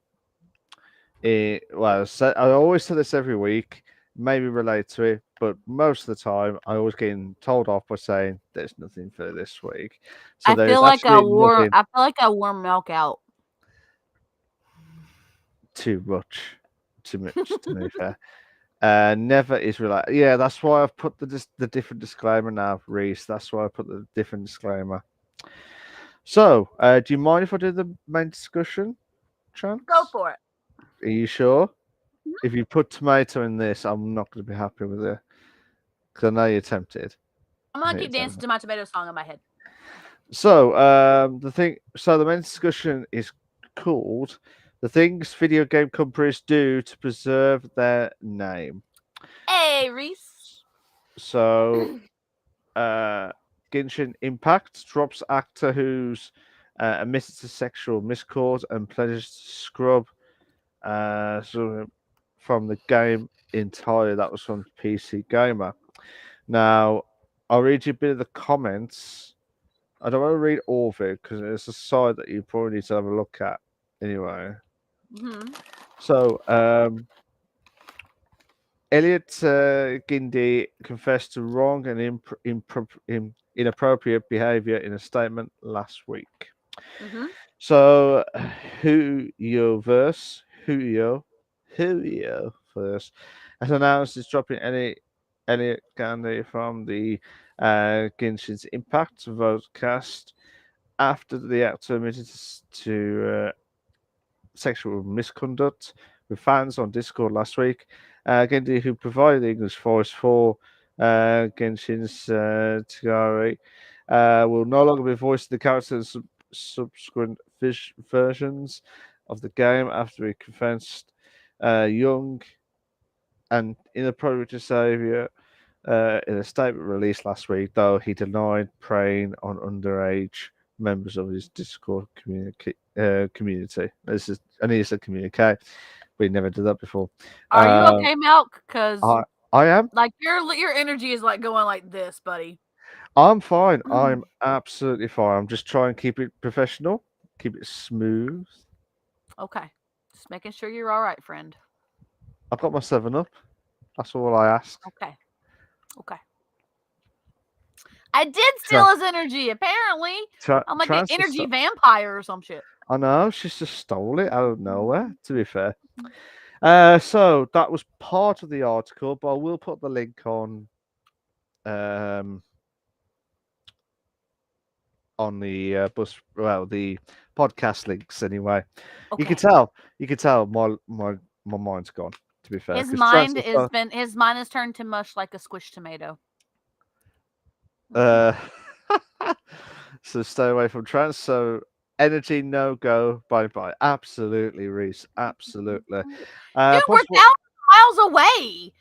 well. So I always say this every week. Maybe relate to it, but most of the time I always get told off by saying there's nothing for this week. So I there is feel like absolutely nothing. I feel like I wore milk out. Too much. Too much to be fair. Never is related. Yeah, that's why I've put the different disclaimer now, Reese. That's why I put the different disclaimer. So, do you mind if I do the main discussion, Go Chance? for it. Are you sure? Mhm. If you put tomato in this, I'm not going to be happy with it because I know you're tempted. I'm I gonna know you're keep dancing tempted. to my tomato song in my head. So, the main discussion is called "The Things Video Game Companies Do to Preserve Their Name." Hey, Reese. So, Genshin Impact drops actor who's admitted to sexual misconduct and pledges to scrub from the game entirely. That was from PC Gamer. Now, I'll read you a bit of the comments. I don't want to read all of it because it's a side that you probably need to have a look at anyway. Mm-hmm. So, Elliot Gindi confessed to wrong and inappropriate behavior in a statement last week. Mm-hmm. So, Huyo first, has announced it's dropping Elliot Gandhi from the Genshin's Impact vodcast after the actor admitted to sexual misconduct with fans on Discord last week. Gendy, who provided the English voice for Genshin's Tagari, will no longer be voicing the character's subsequent versions of the game after he confessed young and inappropriate behavior in a statement released last week, though he denied preying on underage members of his Discord community. This is, I need to communicate. We never did that before. Are you Uh, okay, Milk? Cause I I am. like your energy is like going like this, buddy. I'm fine. I'm absolutely fine. I'm just trying to keep it professional, keep it smooth. Okay. Just making sure you're all right, friend. I've got my 7 up. That's all I ask. Okay. Okay. I did steal Tra- his energy, apparently. I'm like an Transfer energy stuff. vampire or some shit. I know she's just stole it out of nowhere. To be fair, so that was part of the article, but I will put the link um, on the the podcast links anyway. You Okay. can tell my mind's gone. To be fair, His because mind has turned to mush like a squished tomato. uh, so stay away from trance. So energy no go. Bye bye. Absolutely, Reese. Absolutely. Dude, we're Possible. thousands miles away.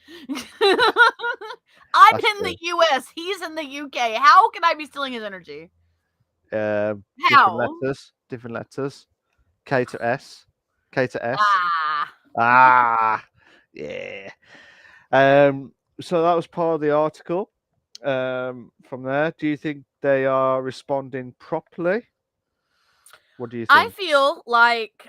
I'm That's in the true. US. He's in the UK. How can I be stealing his energy? Different How? letters. Different letters. K to S. K to S. Ah. Ah, yeah. So that was part of the article. From there, do you think they are responding properly? What do you I think? feel like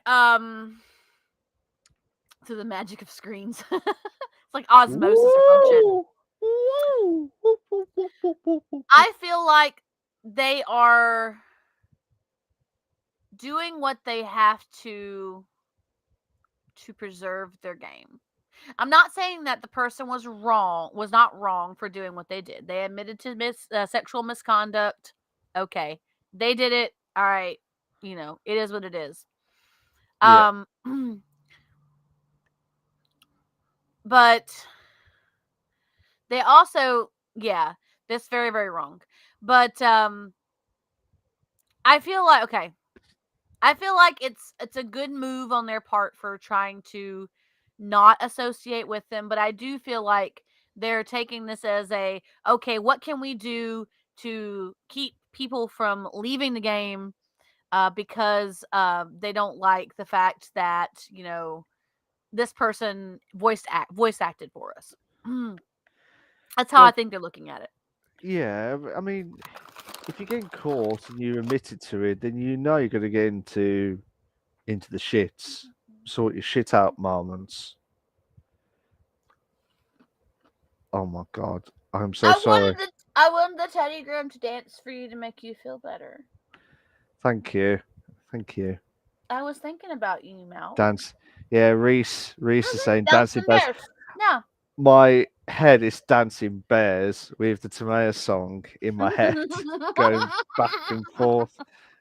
through the magic of screens. It's like osmosis or some shit. Woo! Woo! Woo, woo, woo, woo, woo, woo. I feel like they are doing what they have to preserve their game. I'm not saying that the person was not wrong for doing what they did. They admitted to sexual misconduct. Okay, they did it. All right, it is what it is. Yeah. But they also, yeah, that's very, very wrong. But I feel like it's a good move on their part for trying to not associate with them, but I do feel like they're taking this as okay, what can we do to keep people from leaving the game because they don't like the fact that this person voice acted for us. That's how I Well, think they're looking at it. yeah. I mean, if you're getting caught and you're admitted to it, then you know you're going to get into the shits, sort your shit out moments. Oh my god, I'm so sorry. I wanted the Teddy Graham to dance for you to make you feel better. Thank you, thank you. I was thinking about you, Mal. Dance, yeah. Reese is saying dancing Dancing bears. bears. No. My head is dancing bears with the tomato song in my head, going back and forth.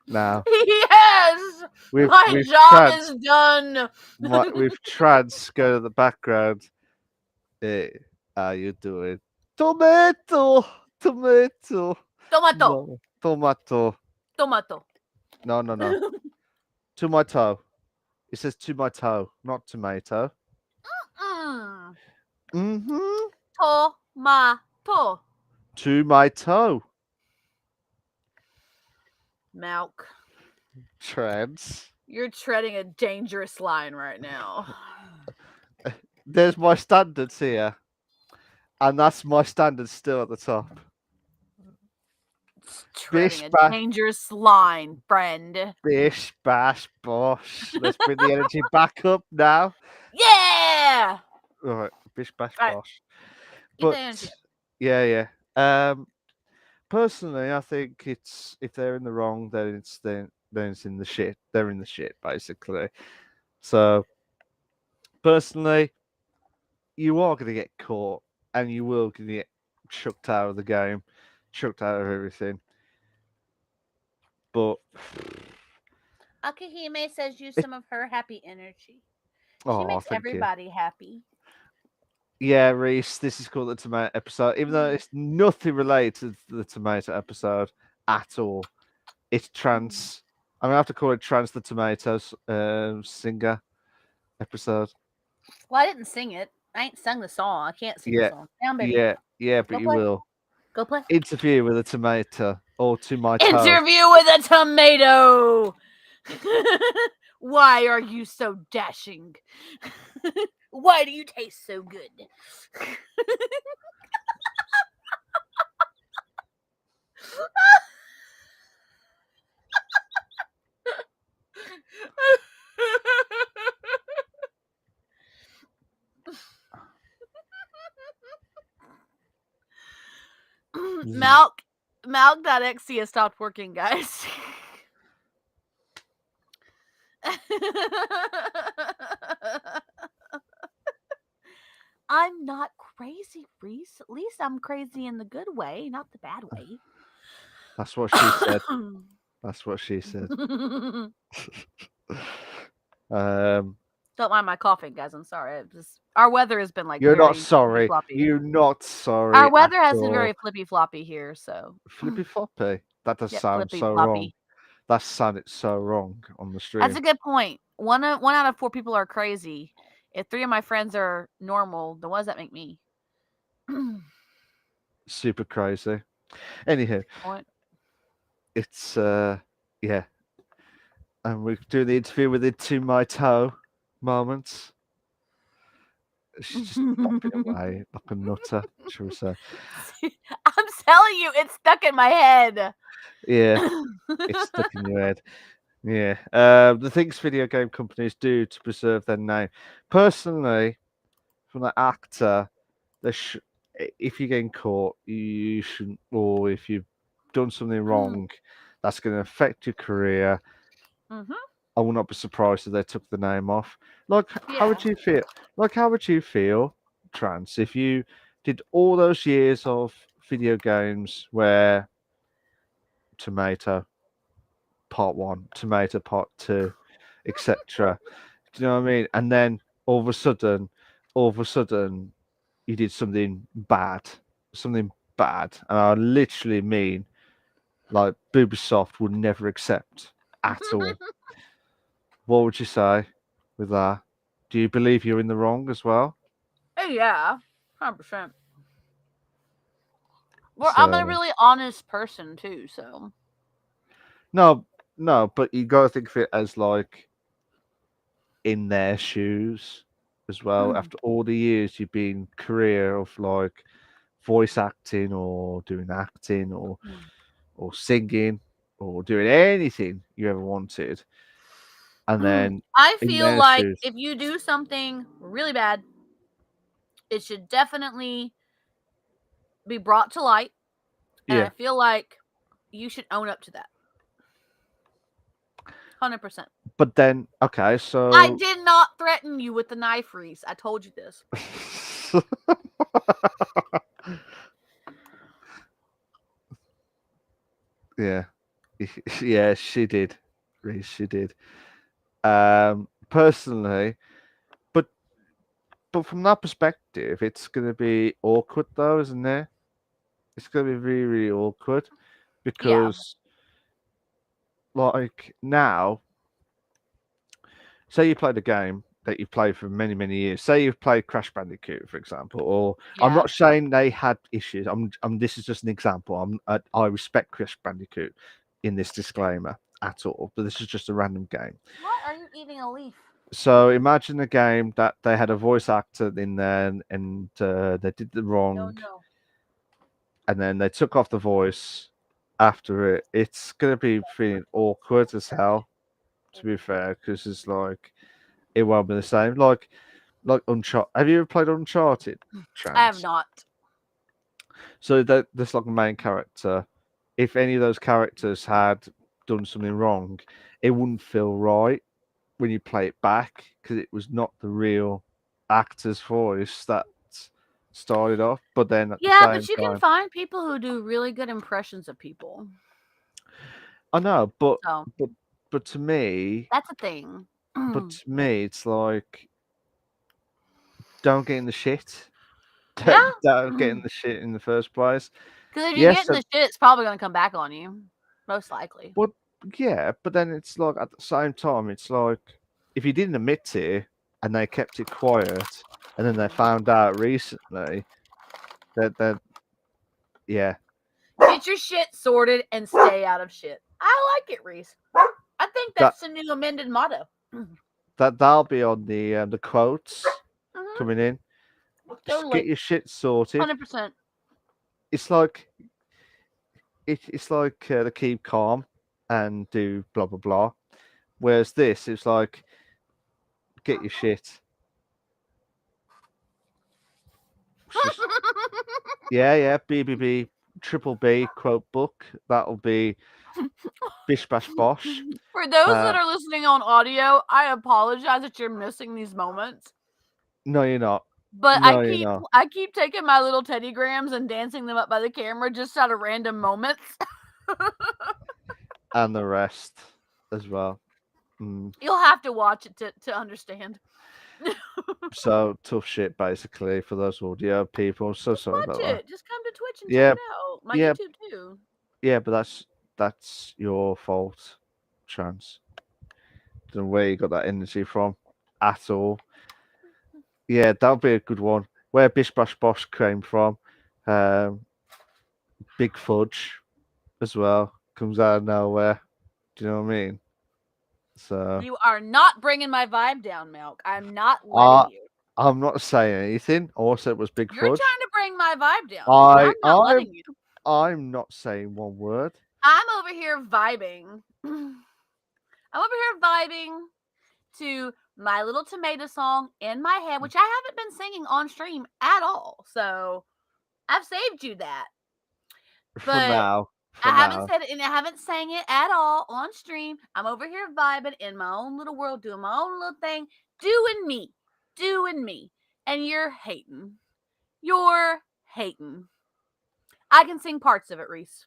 Now Yes, we've my we've job trans is done. we've trans go to the background. Hey, how you doing? Tomato, tomato, Tomato, no, tomato. tomato. No, no, no. To my toe. It says to my toe, not tomato. Mm. Mm-hmm. Tomato. To my toe. Malc, Trans. you're treading a dangerous line right now. There's my standards here. And that's my standards still at the top. Treading Bish a bash, dangerous line, friend. bish bash bosh. Let's bring the energy back up now. Yeah. All right, bish bash All right, bosh. get the But energy up. yeah. Personally, I think it's if they're in the wrong, then it's in the shit. They're in the shit basically. So personally, you are going to get caught, and you will going to get chucked out of the game, chucked out of everything. But Akihime says use it, some of her happy energy. She oh, makes thank you. everybody happy. Yeah, Reese, this is called the tomato episode, even though it's nothing related to the tomato episode at all. It's trans. I'm gonna have to call it Trans the Tomatoes singer episode. Well, I didn't sing it. I ain't sung the song. I can't sing the Yeah, song. Down, baby. yeah, but Go you play. will. Go play. Interview with a tomato or to my toe. Interview with a tomato. Why are you so dashing? Why do you taste so good? Malc.exe has stopped working, guys. I'm not crazy, Reese. At least I'm crazy in the good way, not the bad way. That's what she said. That's what she said. Um, Don't mind my coughing, guys. I'm sorry. Our weather has been like you're not very flippy sorry. floppy. You're not Our sorry at weather has been all. very flippy floppy here, so Flippy floppy. That does yep, sound flippy so wrong. floppy. That sounded so wrong on the That's stream. a good point. One out of 4 people are crazy. If 3 of my friends are normal, then what does that make me? Super crazy. Anyhow, Point. it's yeah. And we're doing the interview with it to my toe moments. She's just bopping away like a nutter, shall we say. I'm telling you, it's stuck in my head. Yeah, it's stuck in your head. Yeah. The things video game companies do to preserve their name. Personally, from the actor, if you're getting caught, you shouldn't, or if you've done something wrong, that's going to affect your career. Mm-hmm. I will not be surprised if they took the name off. Like, how Yeah. would you feel? Like, how would you feel, Trance, if you did all those years of video games where tomato part one, tomato part two, etc. Do you know what I mean? And then all of a sudden, you did something bad, and I literally mean like Ubisoft would never accept at all. What would you say with that? Do you believe you're in the wrong as well? Oh yeah, 100%. Well, I'm a So really honest person too, so no, no, but you got to think of it as like in their shoes as well. After all the years you've been career of like voice acting or doing acting or singing or doing anything you ever wanted, and then I in feel their like shoes, if you do something really bad, it should definitely be brought to light, and I yeah. feel like you should own up to that. 100%. But then okay, I so did not threaten you with the knife, Reese. I told you this. yeah, yeah, she did. Reese, she did. Personally, but from that perspective, it's gonna be awkward though, isn't it? It's gonna be really, really awkward Yeah. because like now, say you played a game that you've played for many, many years. Say you've played Crash Bandicoot, for example, or I'm Yeah. not saying they had issues. This is just an example. I respect Crash Bandicoot in this disclaimer at all, but this is just a random game. What are you eating a leaf? So imagine a game that they had a voice actor in there and they did the No, wrong, no. and then they took off the voice after it. It's gonna be feeling awkward as hell, to be fair, because it's like it won't be the same. Like Uncharted. Have you ever played Uncharted? I have Chance. not. So that there's like a main character. If any of those characters had done something wrong, it wouldn't feel right when you play it back because it was not the real actor's voice that started off. But then at the Yeah, same but you can time, find people who do really good impressions of people. I know, So but but to me, that's a thing. it's like don't get in the shit. Yeah. Don't get in the shit in the first place. Because if you get Yes, in the shit, it's probably going to come back on you. Most likely. but yeah, but then it's like at the same time, it's like if you didn't admit it and they kept it quiet, and then they found out recently that yeah, Get your shit sorted and stay out of shit. I like it, Reese. I think that that's the new amended motto. that'll be on the quotes Mhm, coming in. Just get totally. your shit sorted. 100%. It's like it's like the keep calm and do blah blah blah. Whereas this, it's like get your shit. It's just yeah, BBB triple B quote book. That'll be Bish Bash Bosh. For those that Uh, are listening on audio, I apologize that you're missing these moments. no, you're not. But No, you're not. I keep taking my little teddy grams and dancing them up by the camera just out of random moments. And the rest as well. Mm. You'll have to watch it to understand. So tough shit, basically, for those audio people. I'm so Just sorry watch about that. it. Just come to Twitch and check Yeah, it out. My yeah, YouTube too. yeah, but that's your fault, Chance. Don't know where you got that energy from at all. Yeah, that'll be a good one. Where Bish Bash Bosh came from. Um, Big Fudge as well comes out of nowhere. Do you know what I mean? So You are not bringing my vibe down, Malc. I'm not I letting you. I'm not saying anything. Also, it was Big You're Fudge. trying to bring my vibe down, and I I'm not I'm letting you. I'm not saying one word. I'm over here vibing. I'm over here vibing to My Little Tomato song in my head, which I haven't been singing on stream at all. So I've saved you that. For But now. for I haven't now. said it, and I haven't sang it at all on stream. I'm over here vibing in my own little world, doing my own little thing, doing me, and you're hating. You're hating. I can sing parts of it, Reese.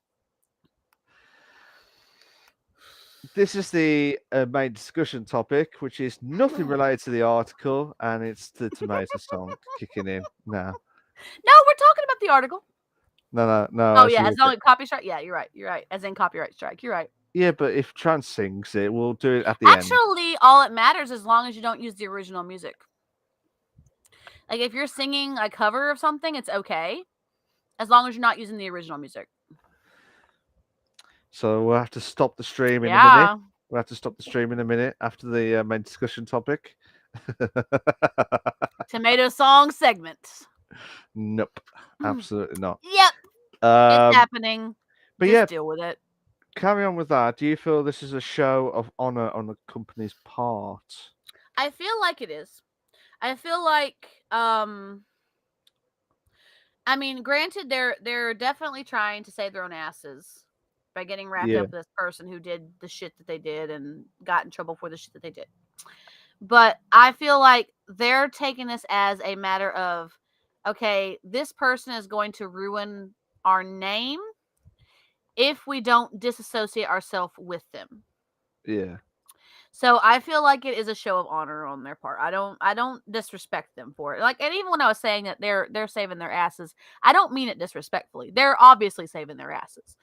This is the main discussion topic, which is nothing related to the article, and it's the tomato song kicking in now. No, we're talking about the article. No. Oh As yeah, you as long as copy strike. Yeah, you're right. You're right. As in copyright strike. You're right. yeah, but if Trans sings it, we'll do it at the end. Actually, all it matters as long as you don't use the original music. Like if you're singing a cover of something, it's okay, as long as you're not using the original music. So we'll have to stop the stream in a minute. Yeah. We'll have to stop the stream in a minute after the main discussion topic. Tomato song segment. Nope, absolutely not. Yep, it's happening. But Just yeah, deal with it. carry on with that. Do you feel this is a show of honor on the company's part? I feel like it is. I feel like I mean, granted they're definitely trying to save their own asses by getting wrapped Yeah. up with this person who did the shit that they did and got in trouble for the shit that they did. But I feel like they're taking this as a matter of, okay, this person is going to ruin our name if we don't disassociate ourselves with them. Yeah. So I feel like it is a show of honor on their part. I don't disrespect them for it. Like, and even when I was saying that they're saving their asses, I don't mean it disrespectfully. They're obviously saving their asses.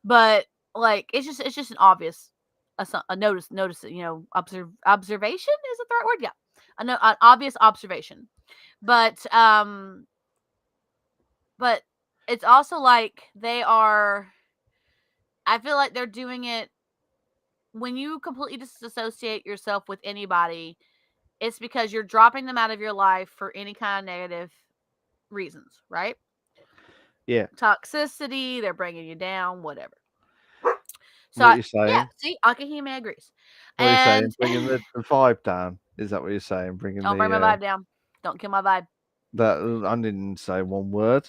But like it's just an obvious a notice, observation, is it the right word? Yeah. An obvious observation. But it's also like I feel like they're doing it when you completely disassociate yourself with anybody. It's because you're dropping them out of your life for any kind of negative reasons, right? Yeah. Toxicity, they're bringing you down, whatever. So What you're saying? Yeah, see, Akahime agrees. What you're saying? And Bringing the vibe down. Is that what you're saying? Bringing don't bring my vibe down. Don't kill my vibe. that I didn't say one word.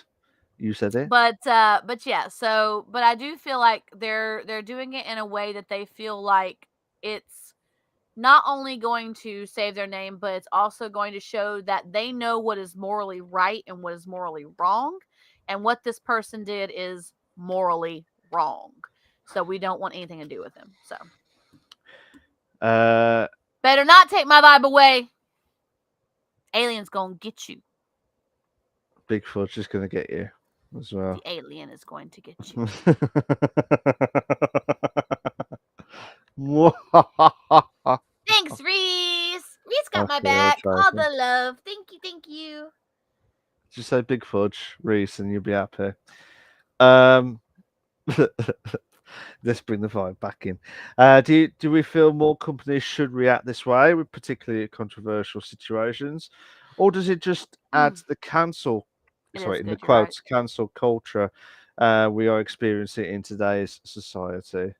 You said it. But yeah, but I do feel like they're doing it in a way that they feel like it's not only going to save their name, but it's also going to show that they know what is morally right and what is morally wrong, and what this person did is morally wrong. So we don't want anything to do with him. So better not take my vibe away. Alien's gonna get you. Bigfoot's just gonna get you as well. The alien is going to get you. Thanks, Reese. Reese got my back. All the love. Thank you, thank you. Just say Big Fudge, Reese, and you'll be happy. Let's bring the vibe back in. Do we feel more companies should react this way with particularly controversial situations, or does it just add to the cancel culture we are experiencing in today's society?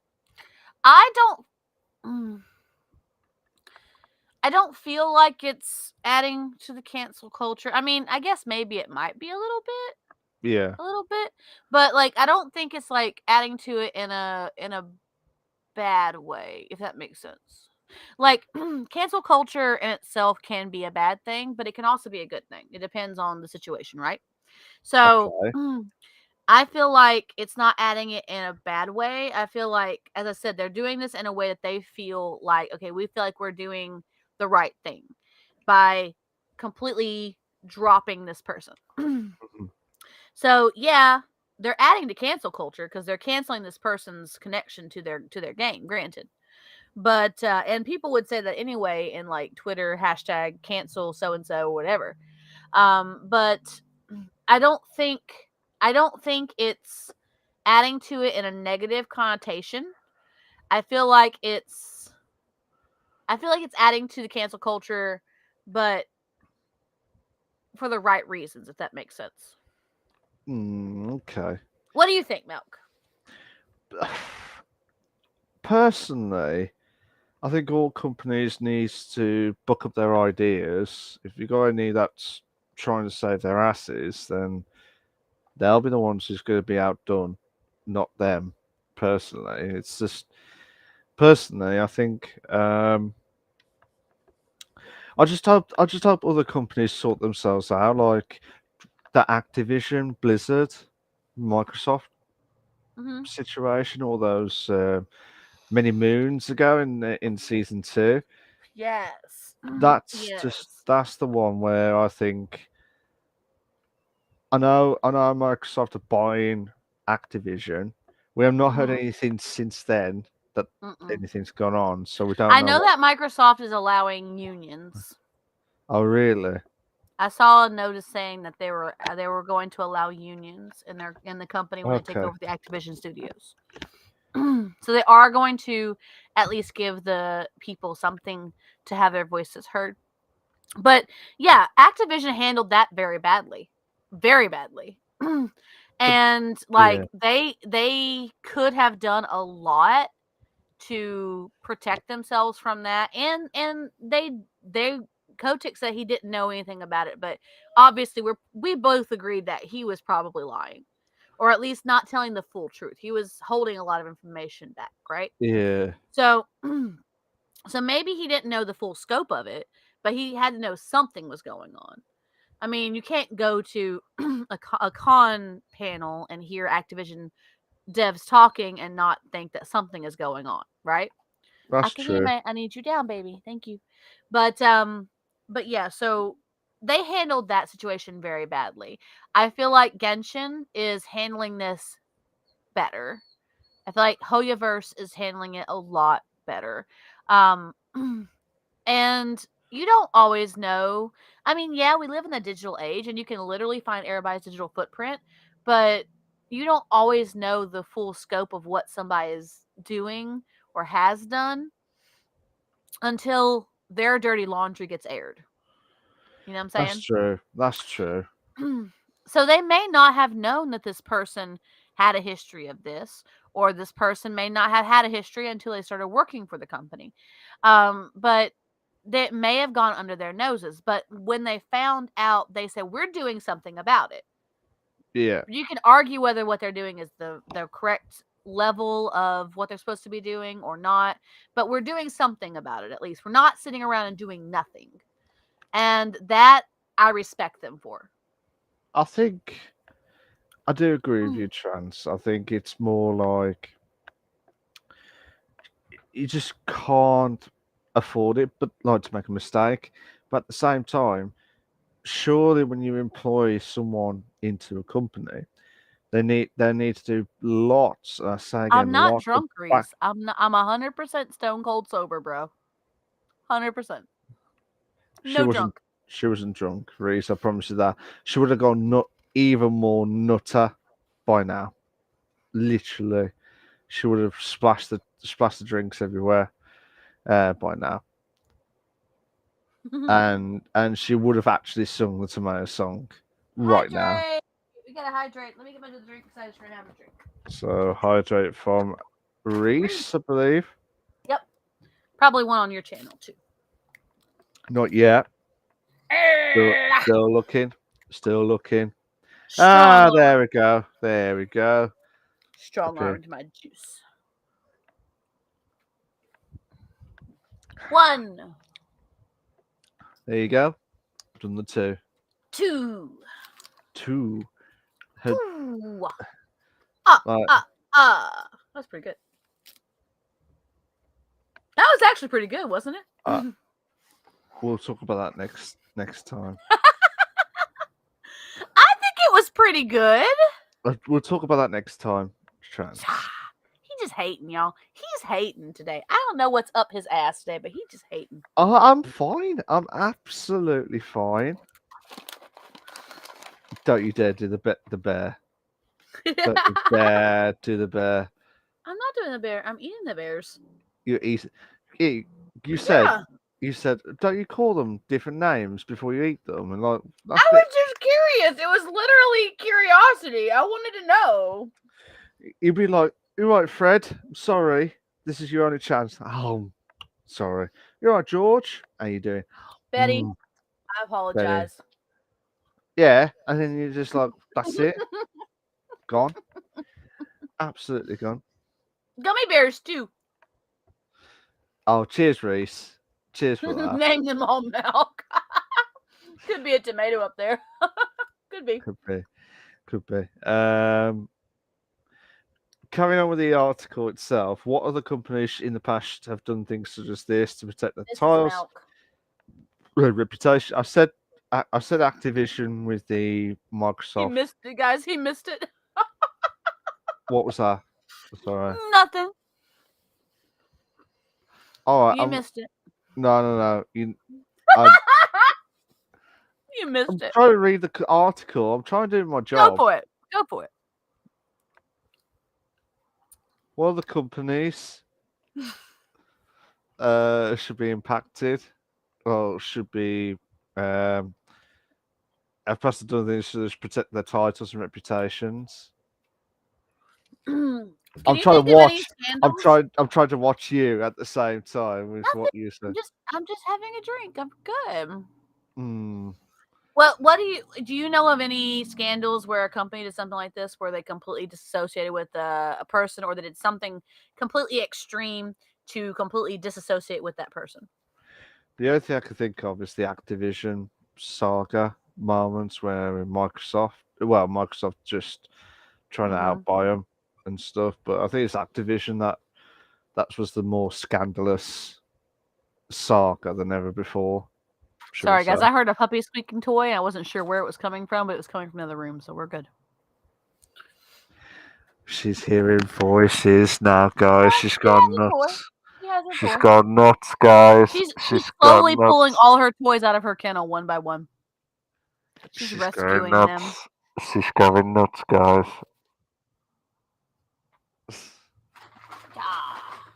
I don't feel like it's adding to the cancel culture. I mean, I guess maybe it might be a little bit. Yeah. A little bit. But like I don't think it's like adding to it in a bad way, if that makes sense. Like cancel culture in itself can be a bad thing, but it can also be a good thing. It depends on the situation, right? So I feel like it's not adding it in a bad way. I feel like, as I said, they're doing this in a way that they feel like, okay, we feel like we're doing the right thing by completely dropping this person. So yeah, they're adding to cancel culture because they're canceling this person's connection to their game, granted. But and people would say that anyway in like Twitter hashtag cancel so and so whatever. But I don't think it's adding to it in a negative connotation. I feel like it's adding to the cancel culture, but for the right reasons, if that makes sense. Okay. What do you think, Milk? Personally, I think all companies needs to buck up their ideas. If you got any that's trying to save their asses, then they'll be the ones who's going to be outdone, not them. personally. It's just personally, I think I just hope other companies sort themselves out, like the Activision, Blizzard, Microsoft Hmm. situation, all those many moons ago in season two. Yes. Yes. That's the one where I think I know Microsoft are buying Activision. We have not heard Hmm. anything since then that Mm-mm. anything's gone on, so we don't I know know what. that Microsoft is allowing unions. Oh, really? I saw a notice saying that they were going to allow unions in the company when they take Okay, over the Activision studios. So they are going to at least give the people something to have their voices heard. But yeah, Activision handled that very badly. Very badly. but And yeah, like they could have done a lot to protect themselves from that, and they Kotick said he didn't know anything about it, but obviously we both agreed that he was probably lying, or at least not telling the full truth. He was holding a lot of information back, right? yeah, So so maybe he didn't know the full scope of it, but he had to know something was going on. I mean, you can't go to a con panel and hear Activision devs talking and not think that something is going on, right? I that's can hear true. I need you down, baby. Thank you. But yeah, so they handled that situation very badly. I feel like Genshin is handling this better. I feel like Hoyoverse is handling it a lot better. Um and you don't always know. I mean, yeah, we live in the digital age and you can literally find everybody's digital footprint, but you don't always know the full scope of what somebody is doing or has done until their dirty laundry gets aired. You know what That's I'm true. That's true. saying? So they may not have known that this person had a history of this, or this person may not have had a history until they started working for the company. But that may have gone under their noses. But when they found out, they said, "We're doing something about it." Yeah, You can argue whether what they're doing is the correct level of what they're supposed to be doing or not, but we're doing something about it at least. We're not sitting around and doing nothing. And that I respect them for. I think I do agree with you, Trans. I think it's more like you just can't afford it, but like to make a mistake. But at the same time, surely when you employ someone into a company, they need to do lots. I say I'm again, not lots of drunk, back. Reese. I'm 100% stone cold sober, bro. 100%. She No wasn't. drunk. She wasn't drunk, Reese. I promise you that. She would have gone even more nutter by now. Literally, she would have splashed the drinks everywhere by now, and she would have actually sung the tomato song right now. Hydrate. We gotta hydrate. Let me get my drink because I just ran out of drink. So hydrate from Reese. Reese, I believe. Yep. Probably one on your channel too. Not yet. Still looking. Still looking. Strong Ah, there arm. we go. There we go. Strong Okay. arm to my juice. One, There you go. Done the two. two, Two. Had two. Ah, like ah, ah. That's pretty good. That was actually pretty good, wasn't uh, it? we'll talk about that next time. I think it was pretty good. We'll talk about that next time. Chance. He just hating, y'all. He's hating today. I don't know what's up his ass today, but he just hating. I'm fine. I'm absolutely fine. Don't you dare do the bear. Don't you dare do the bear. I'm not doing the bear. I'm eating the bears. You eat. You, you said Yeah. you said don't you call them different names before you eat them? And like I that's it. was just curious. It was literally curiosity. I wanted to know. You'd be like, "You're right, Fred. I'm sorry. This is your only chance." Oh, sorry. You're right, George. How you doing? Betty, Mm, I Betty. apologize. Yeah, and then you're just like, that's it, gone, absolutely gone. Gummy bears too. Oh, cheers, Reese. Cheers for that. Name them all milk. Could be a tomato up there. Could be. Could be. Could be. Carrying on with the article itself, what other companies in the past have done things such as this to protect their This is titles, milk. reputation? I said Activision with the He Microsoft. missed it, guys. He missed it. What was that? Sorry. Nothing. All right. You missed it. No. You You I'm missed it. trying to read the article. I'm trying to do my Go job. for it. Go for it. What other companies should be impacted? Well, should be have perhaps done things to just protect their titles and reputations. Can I'm you trying think to of any watch. scandals? I'm trying to watch you at the same time with Nothing. what you say. I'm just having a drink. I'm good. Hmm. What do you know of any scandals where a company did something like this where they completely disassociated with a person, or they did something completely extreme to completely disassociate with that person? The only thing I can think of is the Activision saga moments where Microsoft just trying to Mhm. outbuy them and stuff. But I think it's Activision that was the more scandalous saga than ever before. Should we Sorry, guys. say? I heard a puppy squeaking toy. I wasn't sure where it was coming from, but it was coming from another room, so we're good. She's hearing voices now, guys. She's She gone has a toy. nuts. She has a She's toy. gone nuts, guys. She's She's slowly gone pulling nuts. all her toys out of her kennel one by one. She's She's going rescuing them. nuts. She's going nuts, guys. Ah.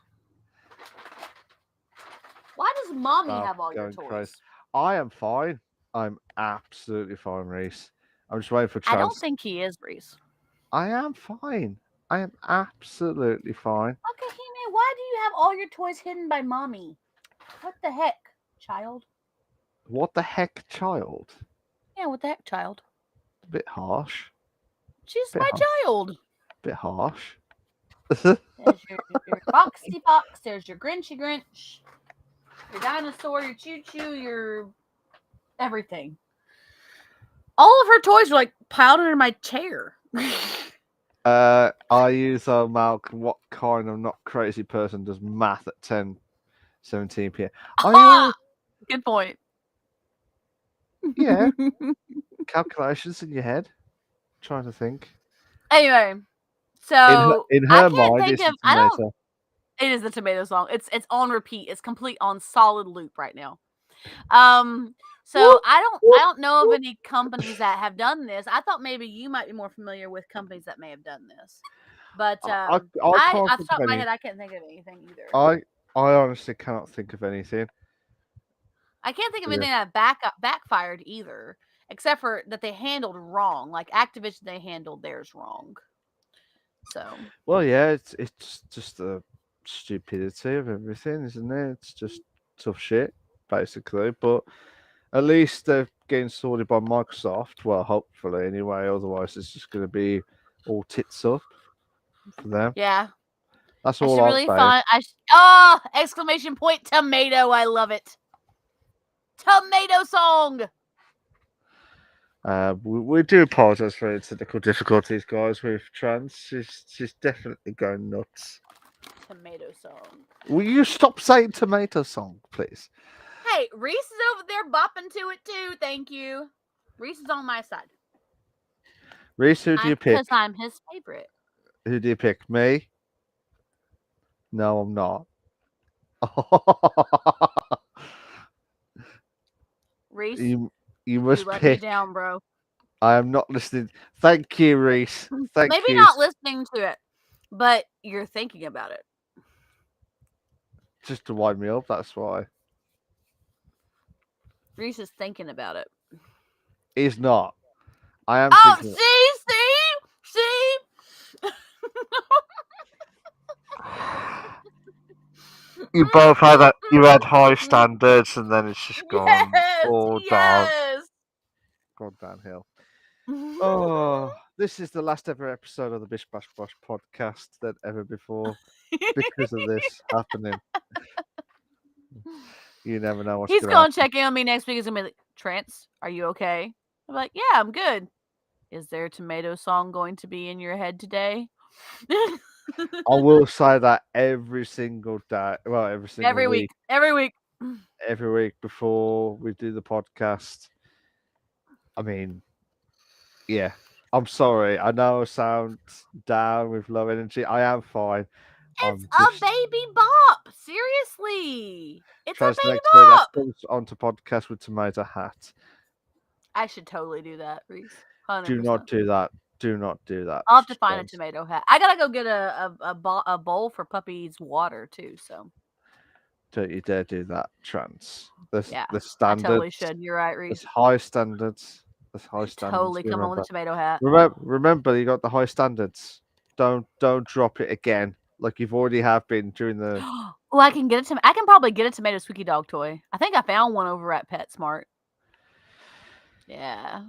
Why does mommy I'm have all your going toys? crazy. I am fine. I'm absolutely fine, Reese. I'm just waiting for I don't chance. think he is, Reese. I am fine. I am absolutely fine. Okay, Hime, why do you have all your toys hidden by mommy? What the heck, child? What the heck, child? Yeah, what the heck, child? A bit harsh. She's Bit my harsh. child. Bit harsh. There's your Foxy Fox. There's your Grinchy Grinch. Your dinosaur. Your Choo Choo. Your everything. All of her toys are like piled under my chair. I use Malc. What kind of not crazy person does math at 10:17 p.m.? Ah, good point. Yeah, calculations in your head. Trying to think. Anyway, so In I her can't mind, think it's of. a I don't. tomato. It is the tomato song. It's on repeat. It's complete on solid loop right now. So Whoop, I whoop, don't know of whoop. any companies that have done this. I thought maybe you might be more familiar with companies that may have done this. But I I can't off the think top of of my any. head, I can't think of anything either. I honestly cannot think of anything. I can't think of Yeah. anything that backfired either, except for that they handled wrong. Like Activision, they handled theirs wrong. So Well, yeah, it's just the stupidity of everything, isn't it? It's just tough shit, basically. But at least they're getting sorted by Microsoft. Well, hopefully, anyway. Otherwise, it's just going to be all tits up for them. yeah, That's I all should I'm really saying. find. Exclamation point! Tomato! I love it. Tomato song. We do apologise for the technical difficulties, guys, with Trans. She's definitely going nuts. Tomato song. Will you stop saying tomato song, please? Hey, Reese is over there bopping to it too. Thank you. Reese is on my side. Reese, who do you pick? Because I'm his favorite. Who do you pick? Me? No, I'm not. Reese, you must let me pick. down, bro. I am not listening. Thank you, Reese. Thank Maybe you. not listening to it, but you're thinking about it. Just to wind me up, that's why. Reese is thinking about it. He's not. I am Oh, thinking. see. You both had that. You had high standards, and then it's just gone all down. Yes. Gone downhill. Oh, this is the last ever episode of the Bish Bash Bosh podcast than ever before. because of this happening. You never know what's He's going to gonna happen. check in on me next week. He's gonna be like, Trance, are you okay? I'm like, yeah, I'm good. Is there a tomato song going to be in your head today? I will say that every single day, well, every single Every week. week, Every week. every week before we do the podcast. I mean, yeah. I'm sorry. I know I sound down with low energy. I am fine. It's I'm a just baby bop. Seriously. It's a trying to baby next week. That bop. comes onto podcast with tomato hat. I should totally do that, Reese. Do 100%. not do that. Do not do that. I'll have to find a Trent. tomato hat. I gotta go get a bowl for puppy's water too. So Don't you dare do that, Trans. There's yeah, the I totally standards. should. You're right, There's Reese. high standards. There's high standards. Totally come on with Remember. a tomato hat. Remember, you got the high standards. Don't drop it again, like you've already have been during the. Oh, I can get I can probably get a tomato squeaky dog toy. I think I found one over at PetSmart. Yeah.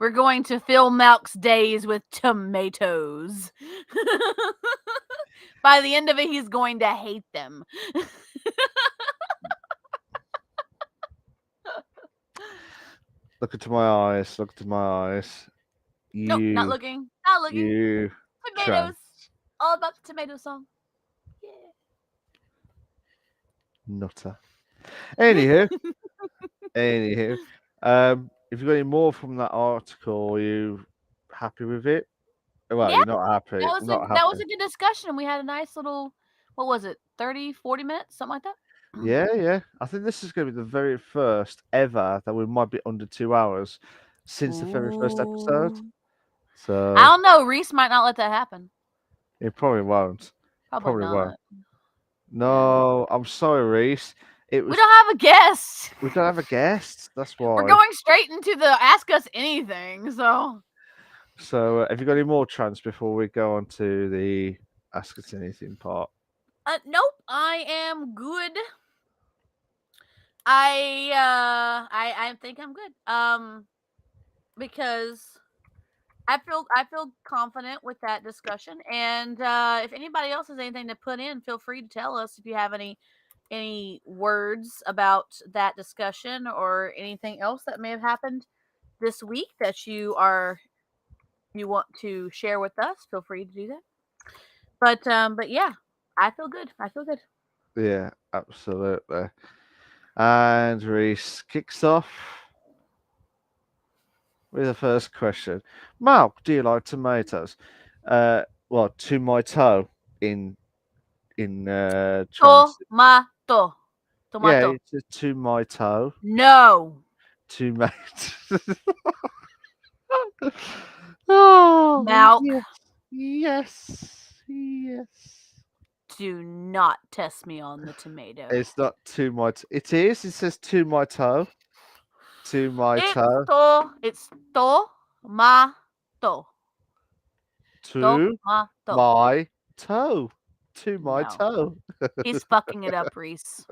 We're going to fill Malc's days with tomatoes. By the end of it, he's going to hate them. Look into my eyes. Look into my eyes. Nope, not looking. Not looking. You, Tomatoes. All about the tomato song. Yeah. nutter. Anywho, if you got any more from that article, are you happy with it? Well, Yeah, you're not happy. Not that was happy. a good discussion. We had a nice little, what was it, 30, 40 minutes, something like that. Yeah. I think this is going to be the very first ever that we might be under 2 hours since the very first episode. Ooh. So I don't know. Reese might not let that happen. it probably won't. Probably Probably won't. not. No, I'm sorry, Reese. It We was. don't have a guest. We don't have a guest. That's why. We're going straight into the ask us anything. So Have you got any more chance before we go on to the ask us anything part? nope. I am good. I think I'm good. Because I feel confident with that discussion. And if anybody else has anything to put in, feel free to tell us if you have any words about that discussion or anything else that may have happened this week that you want to share with us. Feel free to do that. But yeah, I feel good. I feel good. Yeah, absolutely. And Reese kicks off with the first question. Malc, do you like tomatoes? Well, to my toe in trans. Tomato. Yeah, Tomato. it's a to my toe. No. Tomato. Oh, Malc. yes. Do not test me on the tomato. It's not to my. It is. It says to my toe. To my toe. It's tomato. To Tomato. my toe. To my No. toe. He's fucking it up, Reese.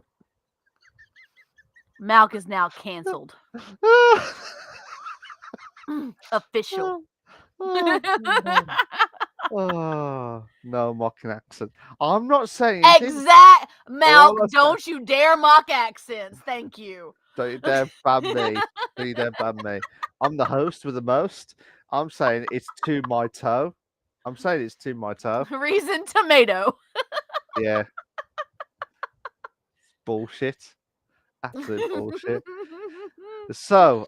Malc is now canceled. Official. Oh, no mocking accent. I'm not saying Exact. Malc, All I don't you dare mock accents. Thank you. Don't you dare ban me. Don't you dare ban me. I'm the host with the most. I'm saying it's to my toe. I'm saying it's to my toe. Reason tomato. Yeah. Bullshit. Absolute bullshit. So,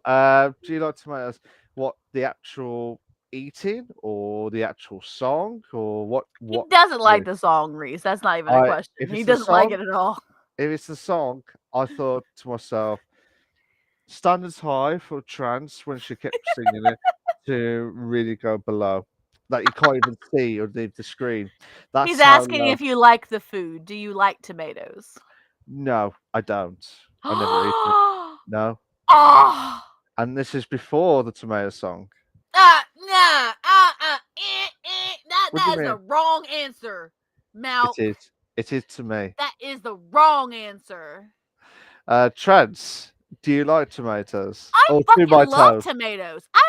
do you like tomatoes? What, the actual eating or the actual song or what? He doesn't like the song, Reese. That's not even a question. If He it's the doesn't like song, it at all. if it's the song, I thought to myself, standards high for trance when she kept singing it to really go below. That you can't even see underneath the screen. That's He's how asking low. if you like the food. Do you like tomatoes? No, I don't. I never eat it. No. Oh. And this is before the tomato song. What do That you is mean? the wrong answer, Malc. It is. It is to me. That is the wrong answer. Trance, do you like tomatoes? I fucking love toes? tomatoes. I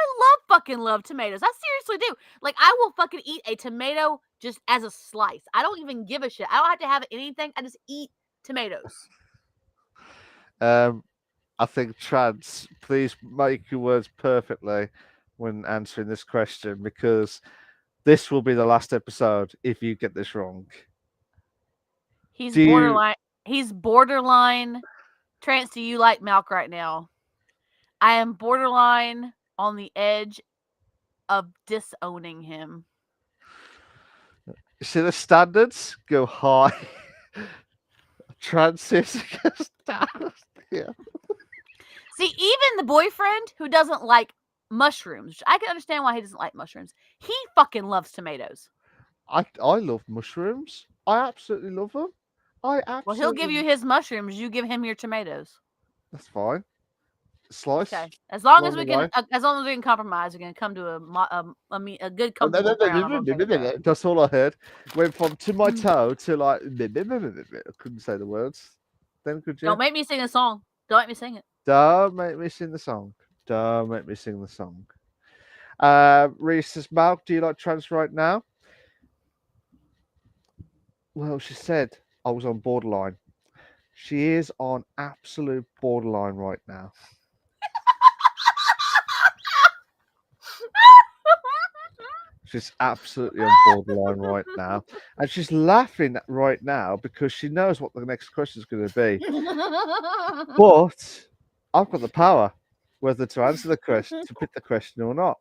fucking love tomatoes. I seriously do. Like, I will fucking eat a tomato just as a slice. I don't even give a shit. I don't have to have anything. I just eat tomatoes. I think trans, please make your words perfectly when answering this question because this will be the last episode if you get this wrong. He's Do you- borderline. He's borderline. Trans, do you like Malc right now? I am borderline on the edge of disowning him. See, the standards go high. Transis goes down. Yeah. See, even the boyfriend who doesn't like mushrooms, I can understand why he doesn't like mushrooms. He fucking loves tomatoes. I love mushrooms. I absolutely love them. I absolutely. Well, he'll give you his mushrooms. You give him your tomatoes. That's fine. Slice. Okay. As long along as we the can, way. as long as we can compromise, we're gonna come to a good comfortable ground. I'm gonna take that. That's all I heard. Went from to my toe to like. I couldn't say the words. Then could you? Don't make me sing a song. Don't make me sing it. Don't make me sing the song. Don't make me sing the song. Reese says, Malc, do you like trans right now? Well, she said I was on borderline. She is on absolute borderline right now. She's absolutely on borderline right now. And she's laughing right now because she knows what the next question is going to be. But I've got the power whether to answer the question, to pick the question or not.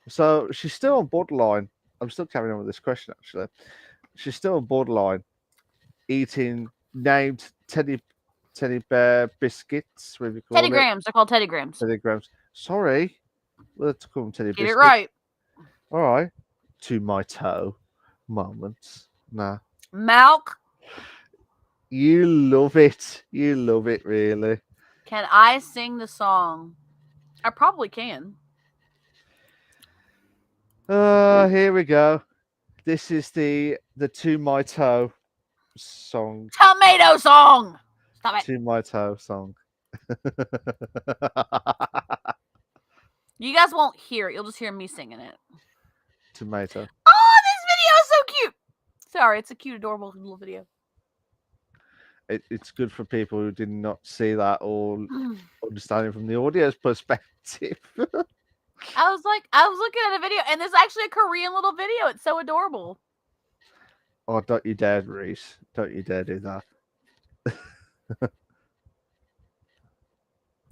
So she's still on borderline. I'm still carrying on with this question, actually. She's still on borderline eating named teddy bear biscuits. What do you call Teddy it? Grahams. They're called Teddy Grahams. Teddy grams. Sorry. Let's call them teddy Get biscuits. it right. All right. To my toe moments. Nah. Malc, You love it. You love it, really. can I sing the song? I probably can. Here we go. This is the To My Toe song. Tomato song. Stop it. To My Toe song. You guys won't hear it. You'll just hear me singing it. Tomato. Oh, this video is so cute. Sorry, it's a cute, adorable little video. It's good for people who did not see that or understand it from the audio's perspective. I was looking at a video, and there's actually a Korean little video. It's so adorable. Oh, don't you dare, Reese. Don't you dare do that.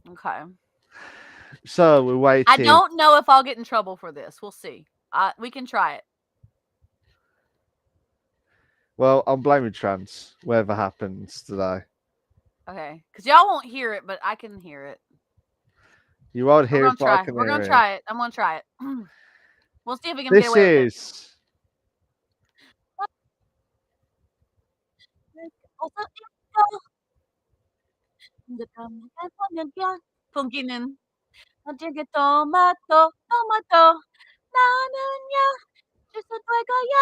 Okay. So we're waiting. I don't know if I'll get in trouble for this. We'll see. We can try it. Well, I'm blaming trans, whatever happens today. Okay. Because y'all won't hear it, but I can hear it. You won't hear it, but I can We're hear going to it. try it. I'm going to try it. We'll see if we can get away with it. This 풍기는 어떻게 토마토 나는야 주스 될 거야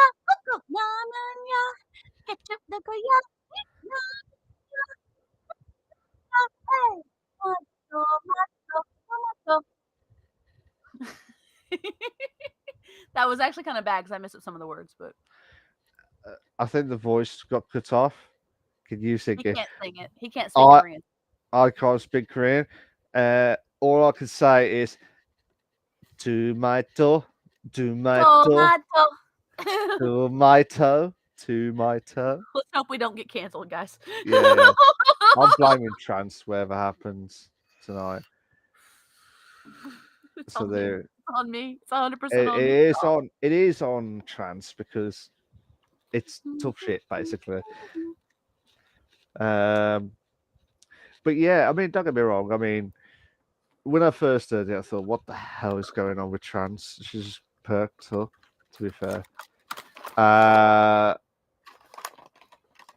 꾹꾹 나는야 케첩 될 거야 tomato. That was actually kind of bad because I missed up some of the words, but I think the voice got cut off. Can you sing he it? can't sing it. He can't speak Korean. I can't speak Korean. All I can say is tomato, tomato, tomato, tomato. Let's hope we don't get canceled, guys. Yeah. I'm blaming trans whatever happens tonight. It's So there, on me. It's 100% on me. It is on trans because it's tough shit basically. But yeah, I mean, don't get me wrong. I mean, when I first heard it, I thought, "What the hell is going on with trans?" She's just perked up. To be fair,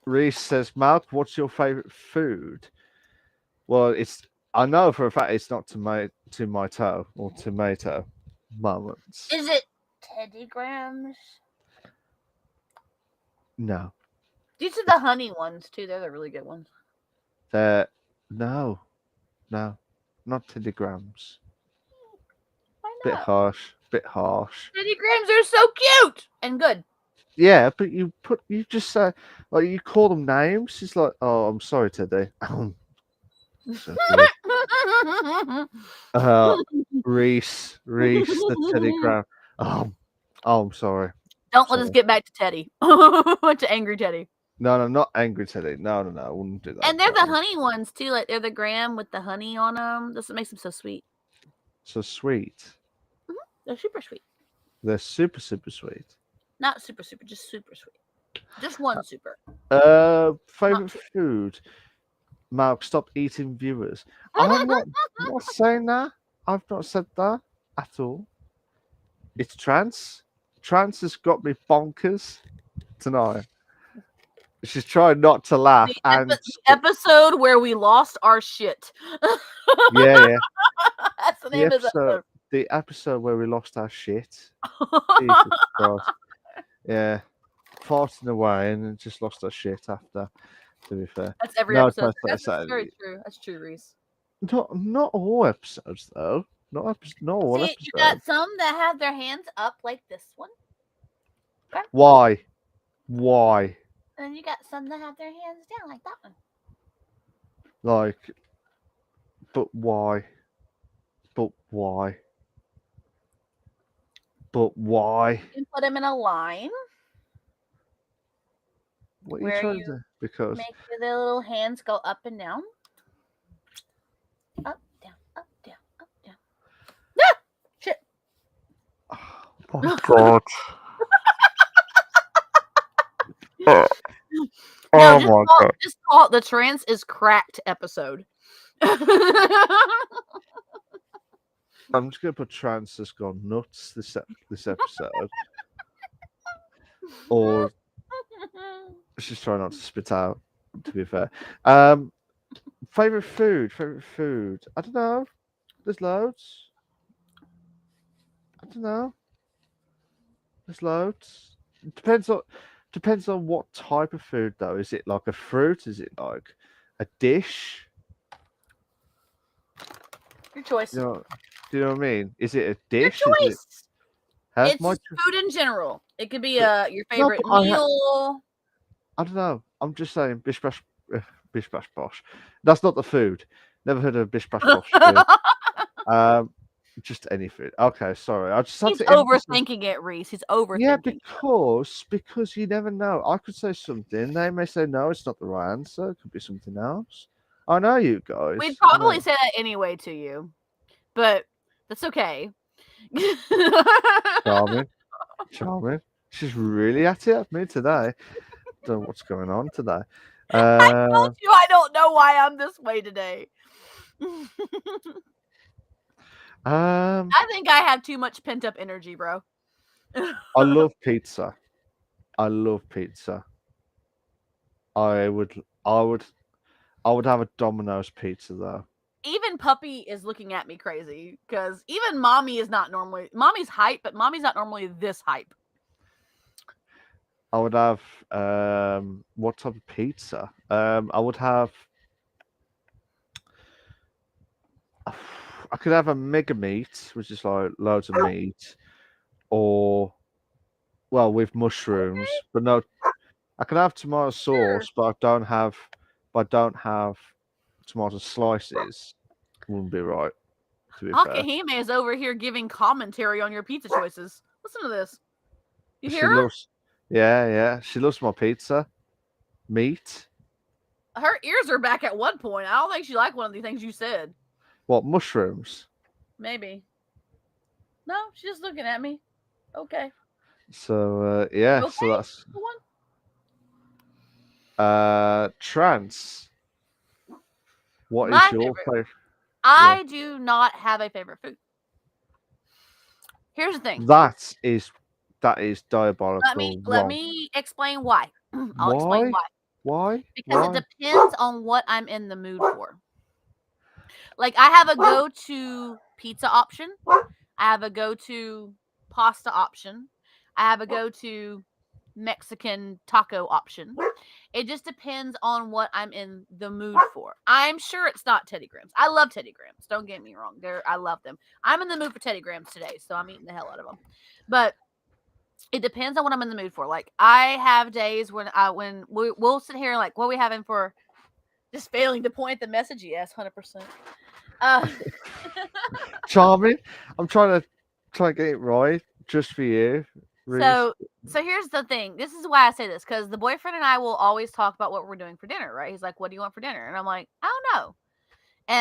Reese says, "Malc, what's your favorite food?" Well, I know for a fact it's not to my toe or tomato moments. Is it Teddy Grahams? No. These are the honey ones too. They're the really good ones. No, not Teddy Grahams. Why Bit not? harsh. Teddy Grahams are so cute and good. Yeah, but you just say like you call them names. It's like, oh, I'm sorry, Teddy. So good. Uh, Reese, the Teddy Graham. Oh, I'm sorry. Don't let us Sorry. get back to Teddy. To angry Teddy. No, not angry Teddy. No, I wouldn't do that. And they're the No. honey ones too. Like they're the graham with the honey on them. That's what makes them so sweet. So sweet. They're super sweet. They're super, super sweet. Not super, just super sweet. Just one super. Favorite two. food. Malc, stop eating viewers. I'm not saying that. I've not said that at all. It's trance. Trance has got me bonkers tonight. She's trying not to laugh The episode where we lost our shit. yeah. That's the name of the episode. The episode where we lost our shit. Jesus Christ. Yeah. Farting away and then just lost our shit after, to be fair. That's every episode. That's very true. That's true, Reese. Not all episodes though. Not all episodes. You got some that have their hands up like this one. Okay. Why? And then you got some that have their hands down like that one. Like, but why? But why? But why? You can put them in a line. What are you trying to do? Because make the little hands go up and down. Up, down, up, down, up, down. Ah! Shit. Oh my God. No, just call it the Trance is Cracked episode. I'm just gonna put Trance has gone nuts this episode. Or she's trying not to spit out, to be fair. Favorite food. I don't know. There's loads. I don't know. There's loads. It depends on what type of food though. Is it like a fruit? Is it like a dish? Your choice. Do you know what I mean? Is it a dish? Your choice. It's my food in general. It could be your favorite meal. I don't know. I'm just saying Bish Bash Bosh. That's not the food. Never heard of Bish Bash Bosh. Just any food. Okay, sorry. I just had to overthinking it, Reese. He's overthinking. Yeah, because you never know. I could say something. They may say no, it's not the right answer. It could be something else. I know you guys. We'd probably say that anyway to you, but that's okay. Charming. She's really at it at me today. Don't know what's going on today. I told you I don't know why I'm this way today. I think I have too much pent up energy, bro. I love pizza. I would have a Domino's pizza though. Even Puppy is looking at me crazy because even Mommy is not normally. Mommy's hype, but Mommy's not normally this hype. I would have what type of pizza? I would have. I could have a mega meat, which is like loads of meat, or with mushrooms. But no, I can have tomato sauce, but I don't have tomato slices. Wouldn't be right. Akahime is over here giving commentary on your pizza choices. Listen to this. You hear her? Yeah. She loves my pizza. Meat. Her ears are back at one point. I don't think she liked one of the things you said. What, mushrooms? Maybe. No, she's just looking at me. Okay. So yeah, okay? So that's trance. What is your favorite? I do not have a favorite food. Here's the thing. That is diabolical. Let me explain why. I'll explain why. Why? Because it depends on what I'm in the mood for. Like I have a go-to pizza option. I have a go-to pasta option. I have a go-to Mexican taco option. It just depends on what I'm in the mood for. I'm sure it's not Teddy Grahams. I love Teddy Grahams. Don't get me wrong. I love them. I'm in the mood for Teddy Grahams today, so I'm eating the hell out of them. But It depends on what I'm in the mood for. Like I have days when we'll sit here and like what are we having for just failing to point at the message. Yes, 100%. Uh, Charming. I'm trying to get it right just for you, Reese. so here's the thing. This is why I say this because the boyfriend and I will always talk about what we're doing for dinner. Right? He's like, "What do you want for dinner?" And I'm like, "I don't know."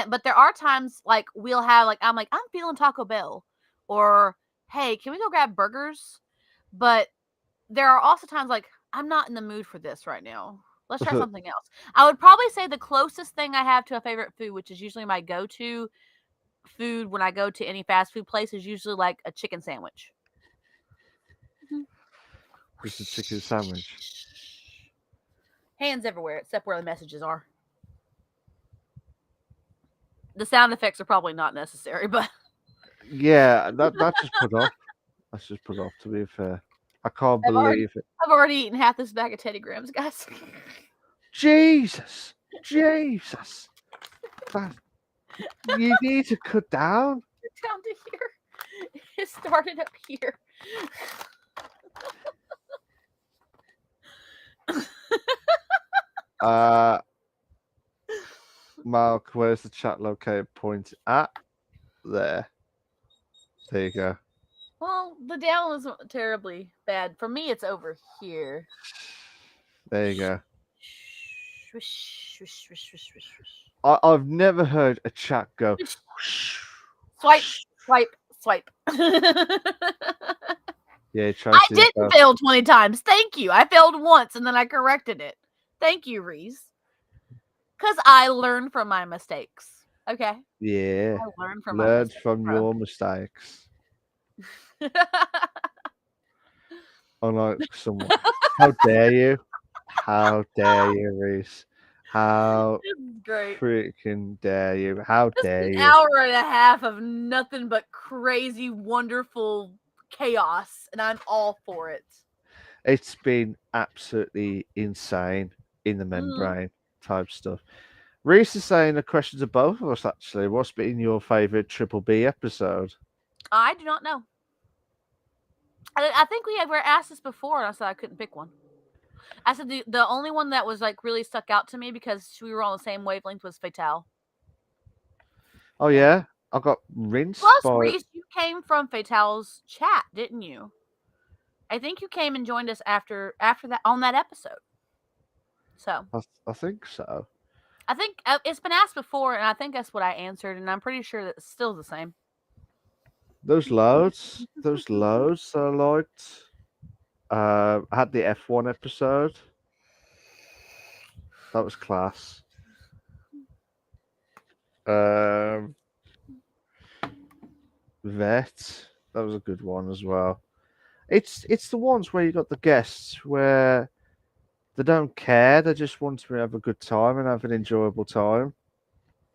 But there are times like we'll have like I'm feeling Taco Bell, or hey, can we go grab burgers? But there are also times like I'm not in the mood for this right now. Let's try something else. I would probably say the closest thing I have to a favorite food, which is usually my go-to food when I go to any fast food place, is usually like a chicken sandwich. Just a chicken sandwich. Hands everywhere except where the messages are. The sound effects are probably not necessary, but Yeah, that just put off. That's just put off. To be fair, I can't believe it. I've already eaten half this bag of Teddy Grahams, guys. Jesus, Jesus, that you need to cut down. Down to here. It started up here. Malc, where's the chat located? Point at there. There you go. Well, the down was terribly bad. For me, it's over here. There you go. Swish, swish, swish, swish, swish, swish. I've never heard a chat go. Swipe, swipe, swipe. Yeah, I didn't fail 20 times. Thank you. I failed once and then I corrected it. Thank you, Reese. Because I learned from my mistakes. Okay. Yeah. I learned from your mistakes. Unlike someone. How dare you? How dare you, Reese? How great. freaking dare you? How dare an you? Hour and a half of nothing but crazy, wonderful chaos, and I'm all for it. It's been absolutely insane in the membrane type stuff. Reese is saying the questions of both of us, actually. What's been your favourite Triple B episode? I do not know. I think we were asked this before, and I said I couldn't pick one. I said the only one that was like really stuck out to me because we were on the same wavelength was Fatale. Oh yeah, I got rinsed. Plus, Reese, you came from Fatale's chat, didn't you? I think you came and joined us after that on that episode. So I think so. I think it's been asked before, and I think that's what I answered, and I'm pretty sure that it's still the same. Those loads I liked. I had the F1 episode. That was class. Vet, that was a good one as well. It's the ones where you got the guests where they don't care, they just want to have a good time and have an enjoyable time.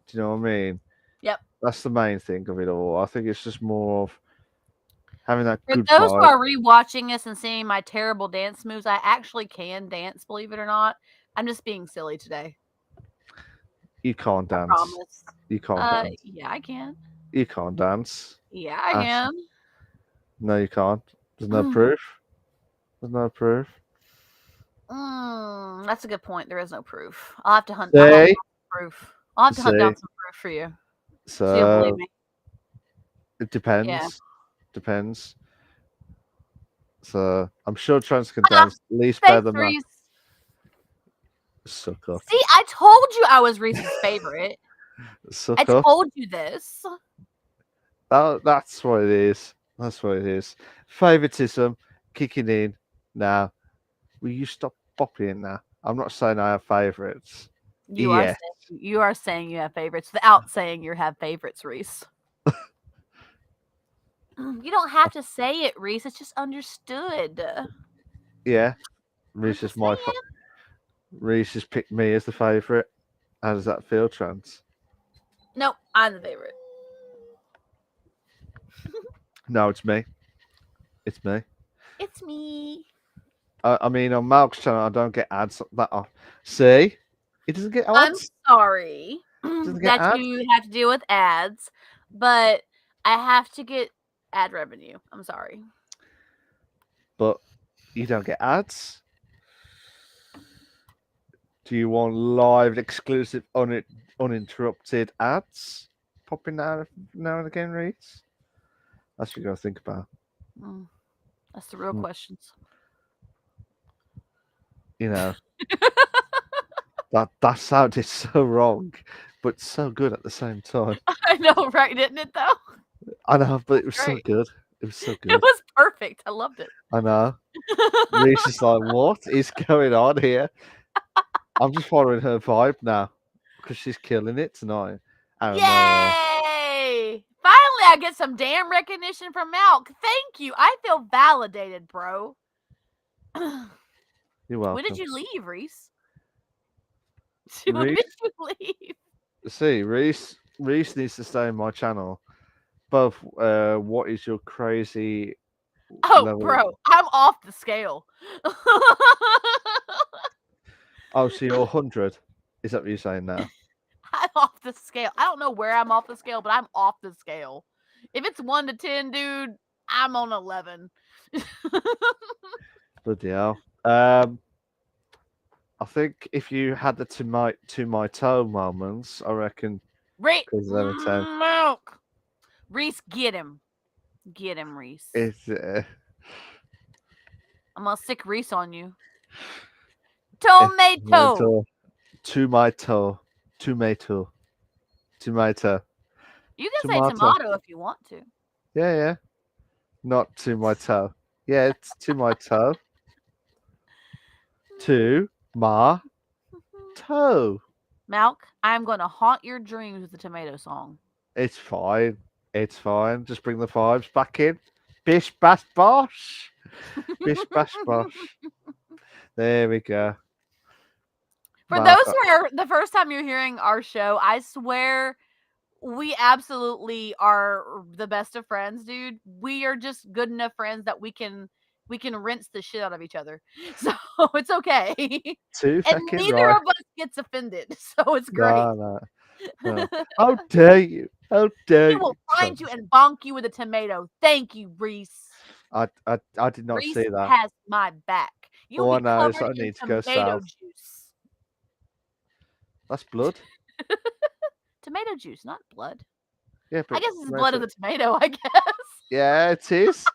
Do you know what I mean? Yep. That's the main thing of it all. I think it's just more of having that For good those vibe. who are rewatching this and seeing my terrible dance moves, I actually can dance, believe it or not. I'm just being silly today. You can't dance. I promise. You can't dance. Yeah, I can. You can't dance. Yeah, I can. No, you can't. There's no proof. There's no proof. That's a good point. There is no proof. I'll have to hunt down some proof. I'll have to hunt down some proof for you. So you'll believe me. It depends. Yeah. Depends. So I'm sure Trans can dance at least better than that. Suck up. See, I told you I was Reese's favorite. Suck I told you this. That's what it is. That's what it is. Favoritism kicking in now. Will you stop bopping now? I'm not saying I have favorites. You are saying you have favorites without saying you have favorites, Reese. You don't have to say it, Reese. It's just understood. Yeah. Reese is my Reese has picked me as the favorite. How does that feel, Trans? Nope, I'm the favorite. No, it's me. It's me. It's me. I mean, on Malc's channel, I don't get ads that off. See? It doesn't get ads. I'm sorry that you have to deal with ads, but I have to get ad revenue. I'm sorry. but you don't get ads. Do you want live, exclusive, uninterrupted ads popping out now and again, Reeds? That's what you got to think about. Mm, that's the real Mm, questions. You know, that sounded so wrong, but so good at the same time. I know, right? Didn't it though? I know, but it was so Great. good. It was so It good. was perfect. I loved it. I know. Reese is like, what is going on here? I'm just following her vibe now because she's killing it tonight. And Yay! Finally, I get some damn recognition from Malc. Thank you. I feel validated, bro. you're When did welcome. you leave, Reese? When did Reese, you leave? see, Reese needs to stay in my channel. Both, what is your crazy Oh, level? bro, I'm off the scale. Oh, so you're 100? Is that what you're saying now? I'm off the scale. I don't know where I'm off the scale, but I'm off the scale. If it's 1 to 10, dude, I'm on 11. Bloody hell. I think if you had the to my toe moments, I reckon because out of 10. Milk. Reese, get him. Get him, Reese. It's I'm gonna sick Reese on you. Tomato. to my toe, tomato, tomato, You can say tomato. tomato if you want to. Yeah. Not to my toe. Yeah, it's to my toe. To my toe. Malk, I'm gonna haunt your dreams with the tomato song. It's fine. It's fine. Just bring the vibes back in. Bish bash bosh. Bish bash bosh. There we go. For Mark, those who are the first time you're hearing our show, I swear we absolutely are the best of friends, dude. We are just good enough friends that we can rinse the shit out of each other. So it's okay. too And fucking neither right. of us gets offended. So it's great. No. How dare you? How dare He will you? find you and bonk you with a tomato. Thank you, Reese. I did not Reese see that. has my back. You'll All I be know is covered I in need to go tomato south. juice. That's blood. Tomato juice, not blood. Yeah, I but guess it's blood of the tomato, I guess. yeah, it is.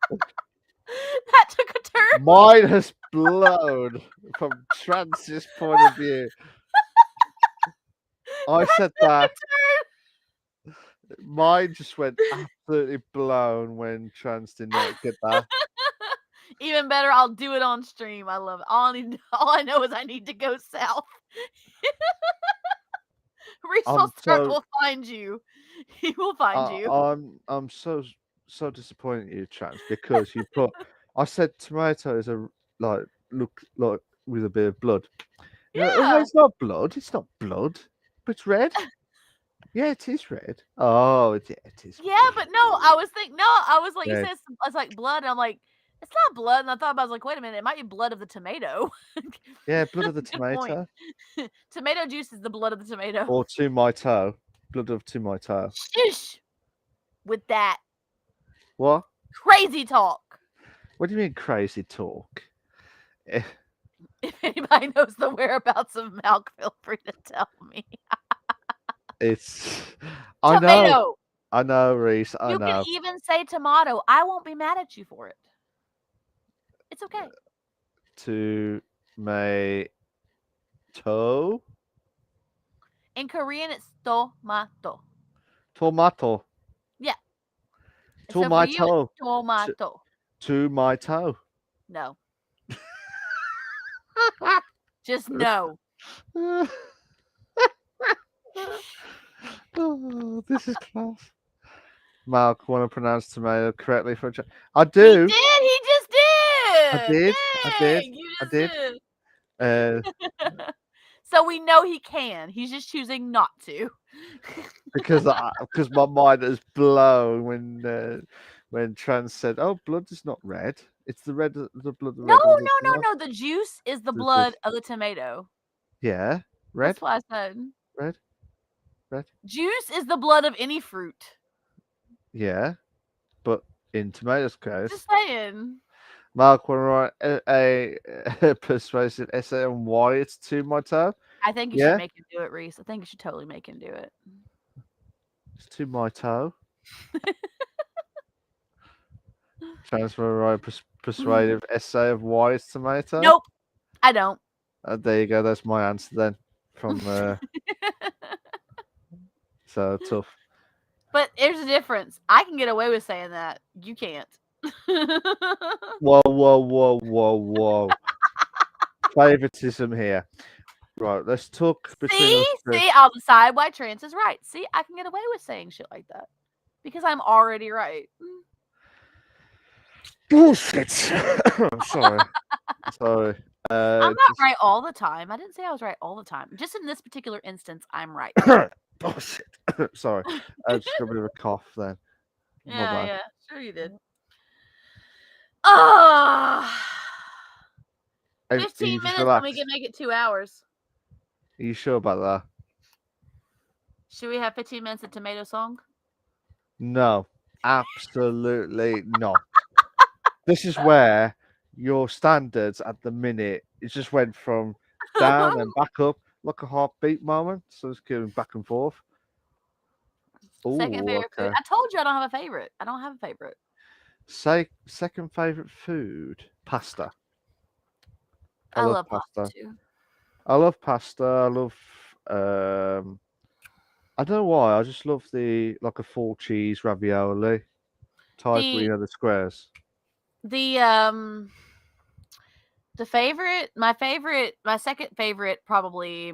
That took a turn. Mine has blown from Trance's point of view. I said that. Mine just went absolutely blown when Trans did not get that. Even better, I'll do it on stream. I love it. All I know is I need to go south. Reese will find you. He will find you. I'm so disappointed in you, Trans, because you put. I said tomato is a look like with a bit of blood. Yeah. It's not blood. It's not blood, but it's red. Yeah, it is red. Oh, it is. Yeah, but no, I was like, you Red. said it's like blood, and I'm like, it's not blood. And I thought about, I was like, wait a minute, it might be blood of the tomato. Yeah, blood of the Good point. tomato. Tomato juice is the blood of the tomato. Or to my toe. Blood of to my toe. Shush with that What? crazy talk. What do you mean crazy talk? If anybody knows the whereabouts of Malc, feel free to tell me. It's Tomato. I know, Reese. I You know. can even say tomato. I won't be mad at you for it. It's okay. To my toe. In Korean, it's tomato. Tomato. Yeah. To So my for you, toe. it's tomato. To my toe. No. Just no. Oh, this is class. Mark, want to pronounce tomato correctly for a chat? I do. He did. He just did. I did. Dang, I did. You I just did. did. So we know he can. He's just choosing not to. Because my mind is blown when Trans said, "Oh, blood is not red. It's the red, the blood, the No, red." of the no, no, tomato." no. The juice is the The blood juice. of the tomato. Yeah, red, That's what I said. red. Juice is the blood of any fruit. Yeah, but in tomatoes case, Just saying. Malc, want to write a persuasive essay on why it's to my toe? I think you should Yeah, make him do it, Reese. I think you should totally make him do it. it's to my toe. Chance for a write persuasive essay of why it's tomato. Nope, I don't. There you go. That's my answer then. From so tough. But there's a difference. I can get away with saying that. You can't. Whoa, whoa, whoa, whoa, whoa. Favoritism here. Right, let's talk between us. See, I'll decide why trans is right. See, I can get away with saying shit like that because I'm already right. Bullshit. Sorry. Sorry. I'm not right all the time. I didn't say I was right all the time. Just in this particular instance, I'm right. Bullshit. Sorry. I just got a bit of a cough then. Yeah, sure you did. Ah, 15 minutes and we can make it 2 hours. Are you sure about that? Should we have 15 minutes of tomato song? No, absolutely not. This is where your standards at the minute, it just went from down and back up like a heartbeat moment. So it's going back and forth. Second favorite food. I told you I don't have a favorite. I don't have a favorite. Second favorite food, pasta. I love pasta too. I love pasta. I love I don't know why. I just love the like a full cheese ravioli type, the squares. The favorite, my second favorite probably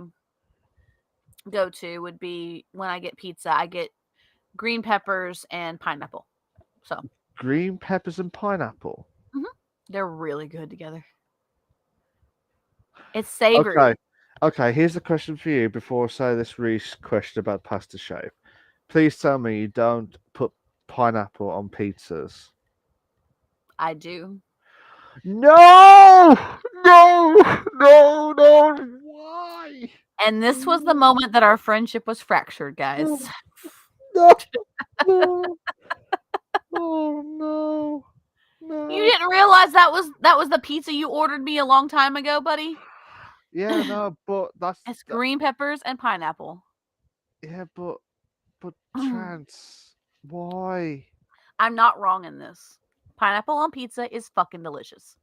go to would be when I get pizza. I get green peppers and pineapple. So green peppers and pineapple. Mm-hmm. They're really good together. It's savory. Okay, here's the question for you before I say this Reese question about pasta shape. Please tell me you don't put pineapple on pizzas. I do. No! Why? And this was the moment that our friendship was fractured, guys. No. Oh no. You didn't realize that was the pizza you ordered me a long time ago, buddy? Yeah, no, but it's green peppers and pineapple. Yeah, but Chance, why? I'm not wrong in this. Pineapple on pizza is fucking delicious.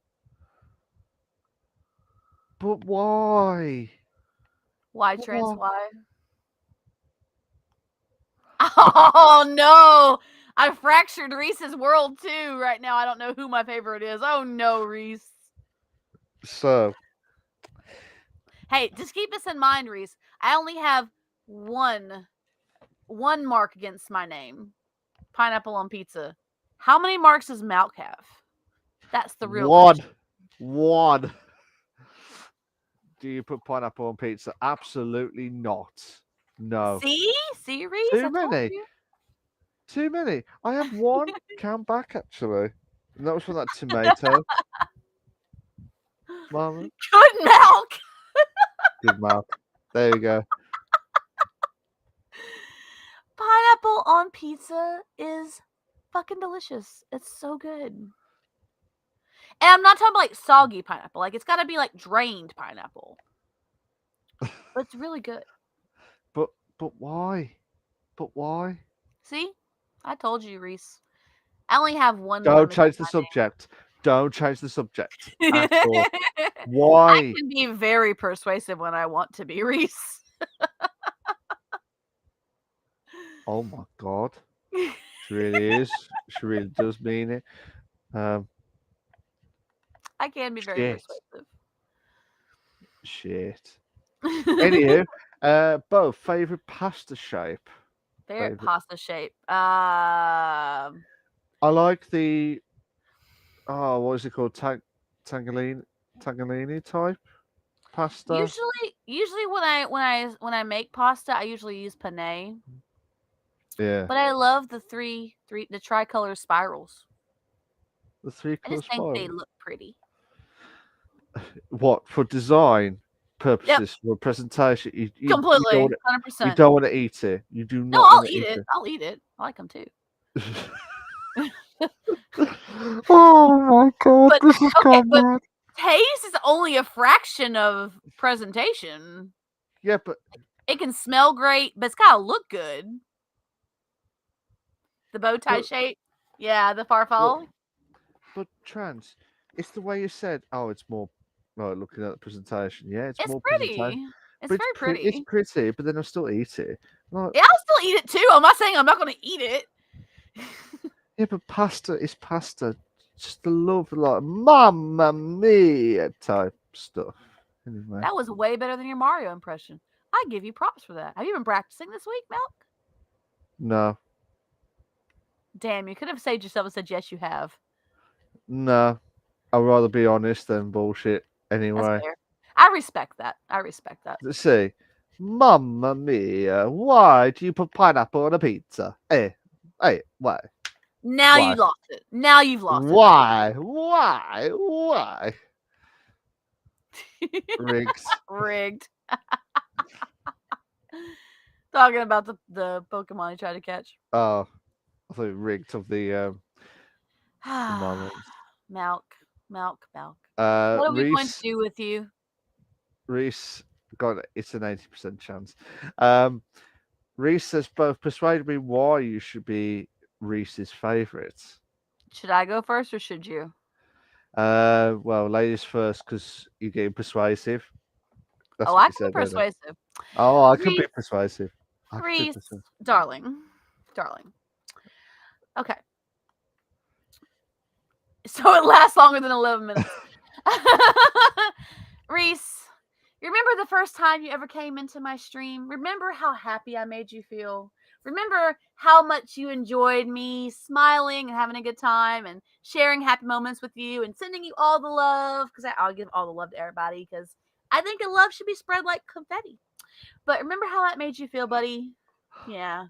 But why? Why, Trans? Why? Oh no! I fractured Reese's world too right now. I don't know who my favorite is. Oh no, Reese. So, hey, just keep this in mind, Reese. I only have one mark against my name. Pineapple on pizza. How many marks does Malc have? That's the real question. One. Do you put pineapple on pizza? Absolutely not. No. See, Reese? Too many. Too many. I have one count back actually. And that was from that tomato. Mama. Good Malc. Good Malc. There you go. Pineapple on pizza is fucking delicious. It's so good. And I'm not talking about like soggy pineapple. Like it's got to be like drained pineapple. But it's really good. But why? But why? See? I told you, Reese. I only have one. Don't change the subject. Don't change the subject at all. Why? I can be very persuasive when I want to be, Reese. Oh my god. She really is. She really does mean it. I can be very persuasive. Shit. Anywho, both favorite pasta shape. Favorite pasta shape. I like the what is it called? Tangalini type pasta. Usually when I make pasta, I usually use penne. Yeah. But I love the the tricolor spirals. The three-color spirals. I just think they look pretty. What, for design purposes, for presentation? You completely, 100%. You don't want to eat it. You do not. No, I'll eat it. I'll eat it. I like them too. Oh my god, But this is okay, gone but mad. taste is only a fraction of presentation. Yeah, but It can smell great, but it's gotta look good. The bow tie but shape, yeah, the but, farfall. but trans, it's the way you said. Oh, it's more. Like looking at the presentation, yeah, it's It's more presentation, pretty. It's but very it's pretty. pretty. But then I still eat it. Like, Yeah, I'll still eat it too. I'm not saying I'm not gonna eat it. yeah, but pasta is pasta. Just the love, like Mamma Mia type stuff. Anyway, That was way better than your Mario impression. I give you props for that. Have you been practicing this week, Malc? no, Damn, you could have saved yourself and said yes, you have. no. I'd rather be honest than bullshit. That's Anyway, fair. I respect that. I respect that. let's see. Mamma Mia, why do you put pineapple on a pizza? Hey, why? Now Why? you lost it. Now you've lost it. Why? Why? Riggs. Rigged. Talking about the Pokemon you tried to catch. Oh, I thought rigged of the moments. Malc. What are we going to Reese, do with you? Reese, got it's an 80% chance. Um, Reese has both persuaded me why you should be Reese's favourite. Should I go first or should you? Well, ladies first, because you're getting persuasive. That's Oh, what I you can be said earlier. persuasive. Oh, I can be Reese, persuasive. I can be Reese, persuasive. darling. Okay. So it lasts longer than 11 minutes. Reese, you remember the first time you ever came into my stream? Remember how happy I made you feel? Remember how much you enjoyed me smiling and having a good time and sharing happy moments with you and sending you all the love? Because I'll give all the love to everybody because I think love should be spread like confetti. But remember how that made you feel, buddy? Yeah.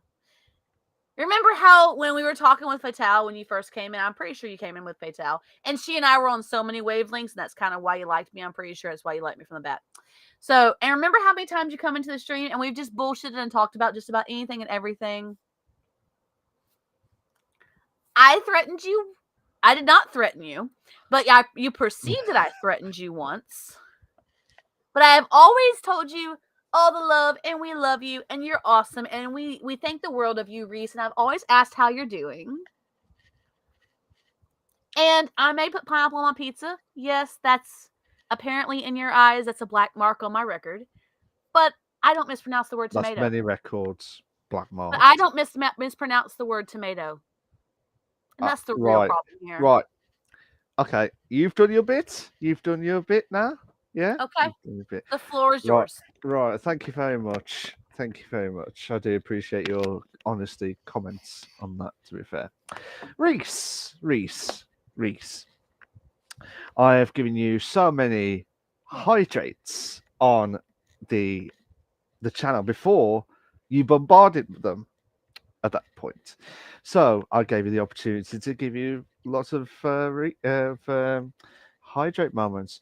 Remember how when we were talking with Fatale when you first came in, I'm pretty sure you came in with Fatale, and she and I were on so many wavelengths, and that's kind of why you liked me. I'm pretty sure that's why you liked me from the bat. So, and remember how many times you come into the stream and we've just bullshitted and talked about just about anything and everything? I threatened you. I did not threaten you, but you perceived that I threatened you once. But I have always told you all the love, and we love you, and you're awesome, and we thank the world of you, Reese. And I've always asked how you're doing. And I may put pineapple on my pizza. Yes, that's apparently in your eyes, that's a black mark on my record. But I don't mispronounce the word That's tomato. many records. Black mark. But I don't mispronounce the word tomato. And that's the real problem here. Right. Okay. You've done your bit. You've done your bit now. Yeah. Okay. You've done your bit. The floor is yours. Right. Thank you very much. Thank you very much. I do appreciate your honesty comments on that, to be fair. Reese. I have given you so many hydrates on the channel before you bombarded them at that point. So I gave you the opportunity to give you lots of hydrate moments.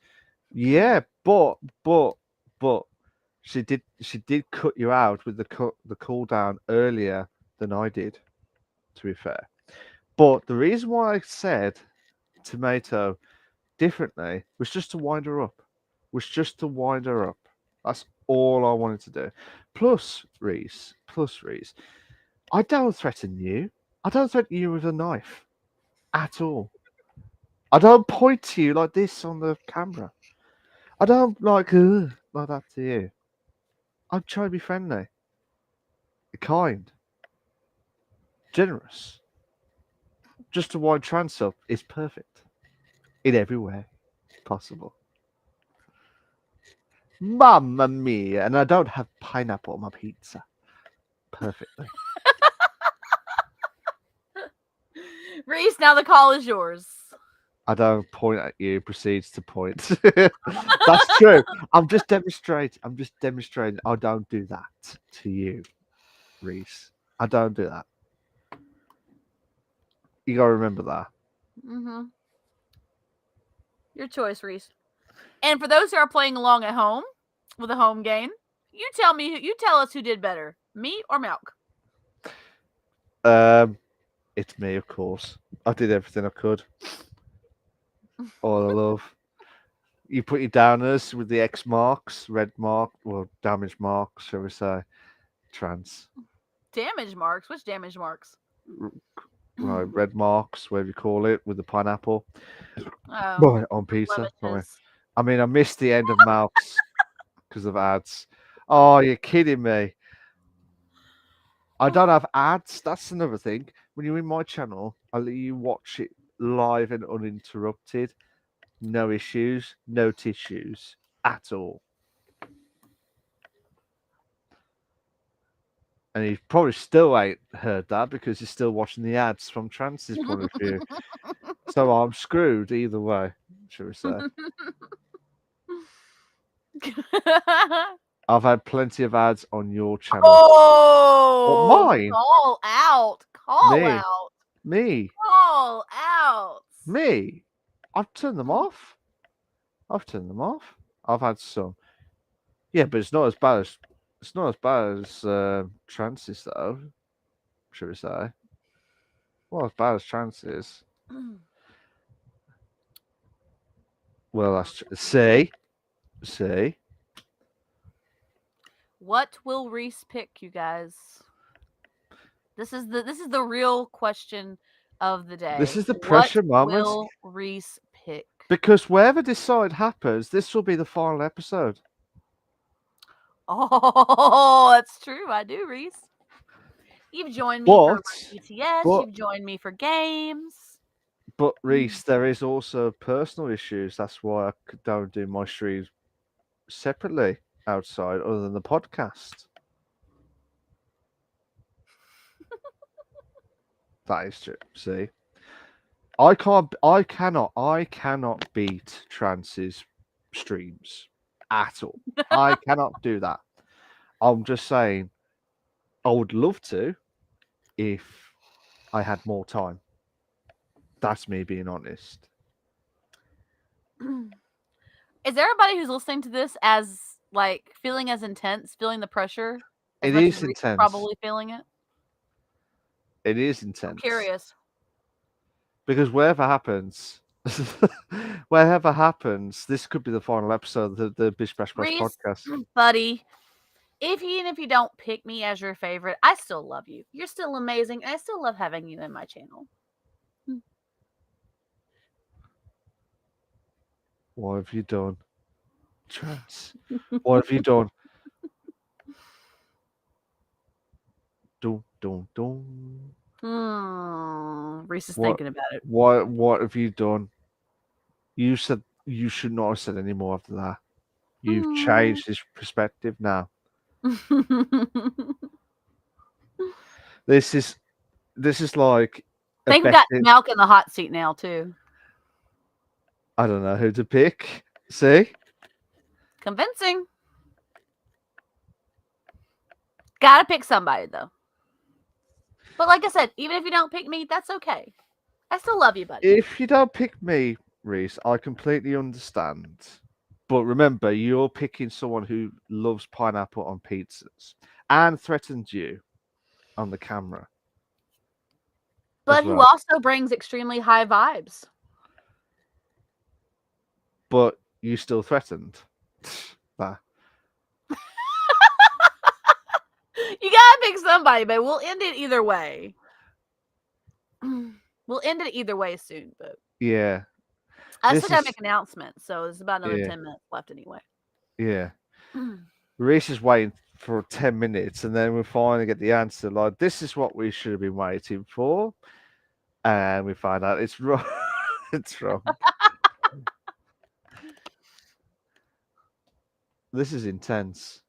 Yeah, but she did cut you out with the cooldown earlier than I did, to be fair. But the reason why I said tomato differently was just to wind her up. That's all I wanted to do. Plus, Reese. I don't threaten you. I don't threaten you with a knife at all. I don't point to you like this on the camera. I don't like that to you. I'm trying to be friendly, kind, generous. Just to wind trans up is perfect in every way possible. Mamma mia! And I don't have pineapple on my pizza. Perfectly. Reese, now the call is yours. I don't point at you, proceeds to point. That's true. I'm just demonstrating. I don't do that to you, Reese. I don't do that. You gotta remember that. Mm-hmm. Your choice, Reese. And for those who are playing along at home with a home game, you tell us who did better, me or Malc. It's me, of course. I did everything I could. All I love. You put your downers with the X marks, red mark, well, damage marks, shall we say? Trans. Damage marks? Which damage marks? Right, red marks, whatever you call it, with the pineapple. Oh, Right, on pizza. Right. blemishes. I mean, I missed the end of Malc's because of ads. Oh, you're kidding me. I don't have ads. That's another thing. When you're in my channel, I let you watch it live and uninterrupted. No issues, no tissues at all. And you probably still ain't heard that because you're still watching the ads from Trance's point of view. So I'm screwed either way, shall we say. I've had plenty of ads on your channel. Oh, mine? Call out. Call Me. out. Me. Call out. Me. I've turned them off. I've turned them off. I've had some. Yeah, but it's not as bad as Trance's though, should we say? Well, as bad as Trance's. Well, that's see. What will Reese pick, you guys? This is the real question of the day. This is the pressure moment. What will Reese pick? Because wherever this side happens, this will be the final episode. Oh, that's true. I do, Reese. You've joined me for BTS. You've joined me for games. But Reese, there is also personal issues. That's why I don't do my streams separately outside, other than the podcast. That is true. See, I cannot beat Trance's streams at all. I cannot do that. I'm just saying, I would love to if I had more time. That's me being honest. Is there anybody who's listening to this as like feeling as intense, feeling the pressure? It is intense. Probably feeling it. It is intense. I'm curious. Because wherever happens, this could be the final episode of the Bish Bash Bash podcast. Buddy, even if you don't pick me as your favorite, I still love you. You're still amazing, and I still love having you in my channel. What have you done? Trance. What have you done? Dun, dun, dun. Reese is thinking about it. What have you done? You said you should not have said any more after that. You've changed his perspective now. This is like. I think we got Malc in the hot seat now too. I don't know who to pick. See? Convincing. Gotta pick somebody though. But like I said, even if you don't pick me, that's okay. I still love you, buddy. If you don't pick me, Reese, I completely understand. But remember, you're picking someone who loves pineapple on pizzas and threatens you on the camera. But who also brings extremely high vibes. But you still threatened. Nah. You gotta pick somebody, but we'll end it either way. We'll end it either way soon, but yeah. I still gotta make an announcement, so there's about another 10 minutes left anyway. Yeah. Reese is waiting for 10 minutes, and then we finally get the answer. Like, this is what we should have been waiting for, and we find out it's wrong. It's wrong. This is intense.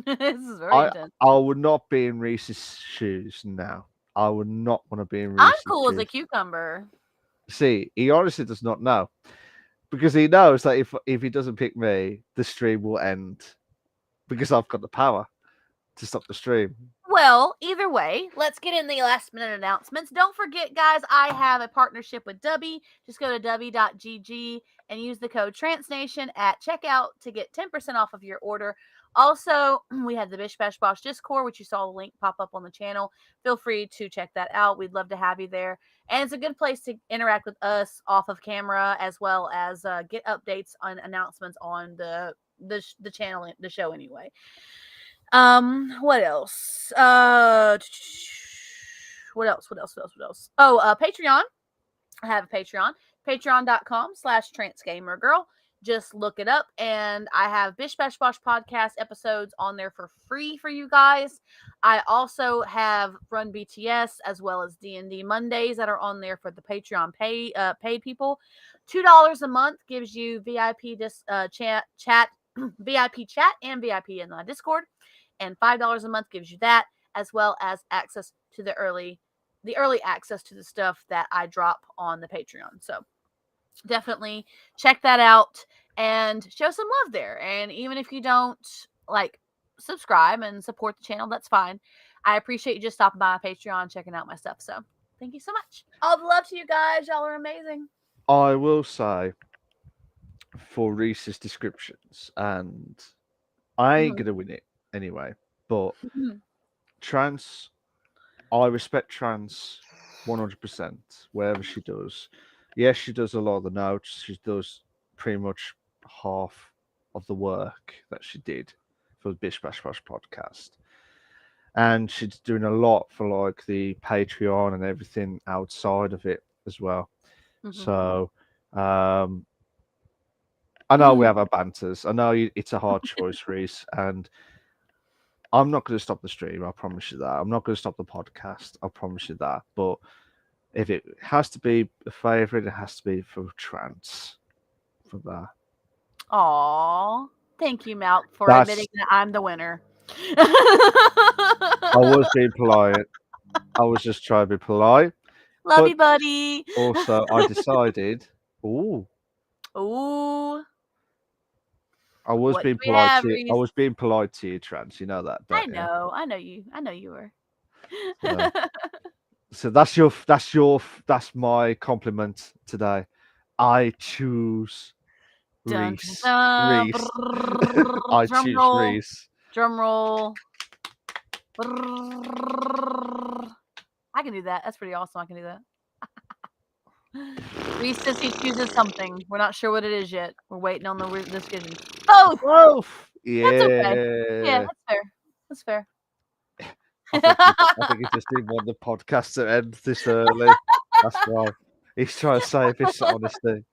This is very intense. I would not be in Reese's shoes now. I would not want to be in Reese's I'm cool shoes. as a cucumber. See, he honestly does not know. Because he knows that if he doesn't pick me, the stream will end. Because I've got the power to stop the stream. Well, either way, let's get in the last minute announcements. Don't forget, guys, I have a partnership with Dubby. Just go to dubby.gg and use the code TranceNation at checkout to get 10% off of your order Also, we have the Bish Bash Bosh Discord, which you saw the link pop up on the channel. Feel free to check that out. We'd love to have you there. And it's a good place to interact with us off of camera, as well as get updates on announcements on the channel, the show anyway. What else? What else? Oh, Patreon. I have a Patreon. Patreon.com/transgamergirl. Just look it up, and I have Bish Bash Bosh podcast episodes on there for free for you guys. I also have Run BTS as well as D&D Mondays that are on there for the Patreon pay people. $2 a month gives you VIP chat VIP chat and VIP in the Discord, and $5 a month gives you that, as well as access to the early access to the stuff that I drop on the Patreon. So definitely check that out and show some love there. And even if you don't subscribe and support the channel, that's fine. I appreciate you just stopping by my Patreon, checking out my stuff. So thank you so much. All the love to you guys. Y'all are amazing. I will say, for Reese's descriptions, and I ain't gonna win it anyway, but Trans, I respect Trans 100%, wherever she does. Yes, she does a lot of the notes. She does pretty much half of the work that she did for the Bish Bash Bosh podcast. And she's doing a lot for like the Patreon and everything outside of it as well. So I know we have our banters. I know it's a hard choice, Reese, and I'm not going to stop the stream. I promise you that. I'm not going to stop the podcast. I promise you that. But if it has to be a favorite, it has to be for Trans. For that. Aw, thank you, Malc, for admitting that I'm the winner. I was being polite. I was just trying to be polite. Love you, buddy. Also, I decided. Ooh. I was being polite to you. I was being polite to you, Trans. You know that. I know. I know you. I know you were. So that's my compliment today. I choose Reese. Reese. I choose Reese. Drum roll. I can do that. That's pretty awesome. I can do that. Reese says he chooses something. We're not sure what it is yet. We're waiting on the decision. Both. Yeah. That's okay. Yeah, that's fair. That's fair. I think he just didn't want the podcast to end this early. That's why he's trying to save his honesty.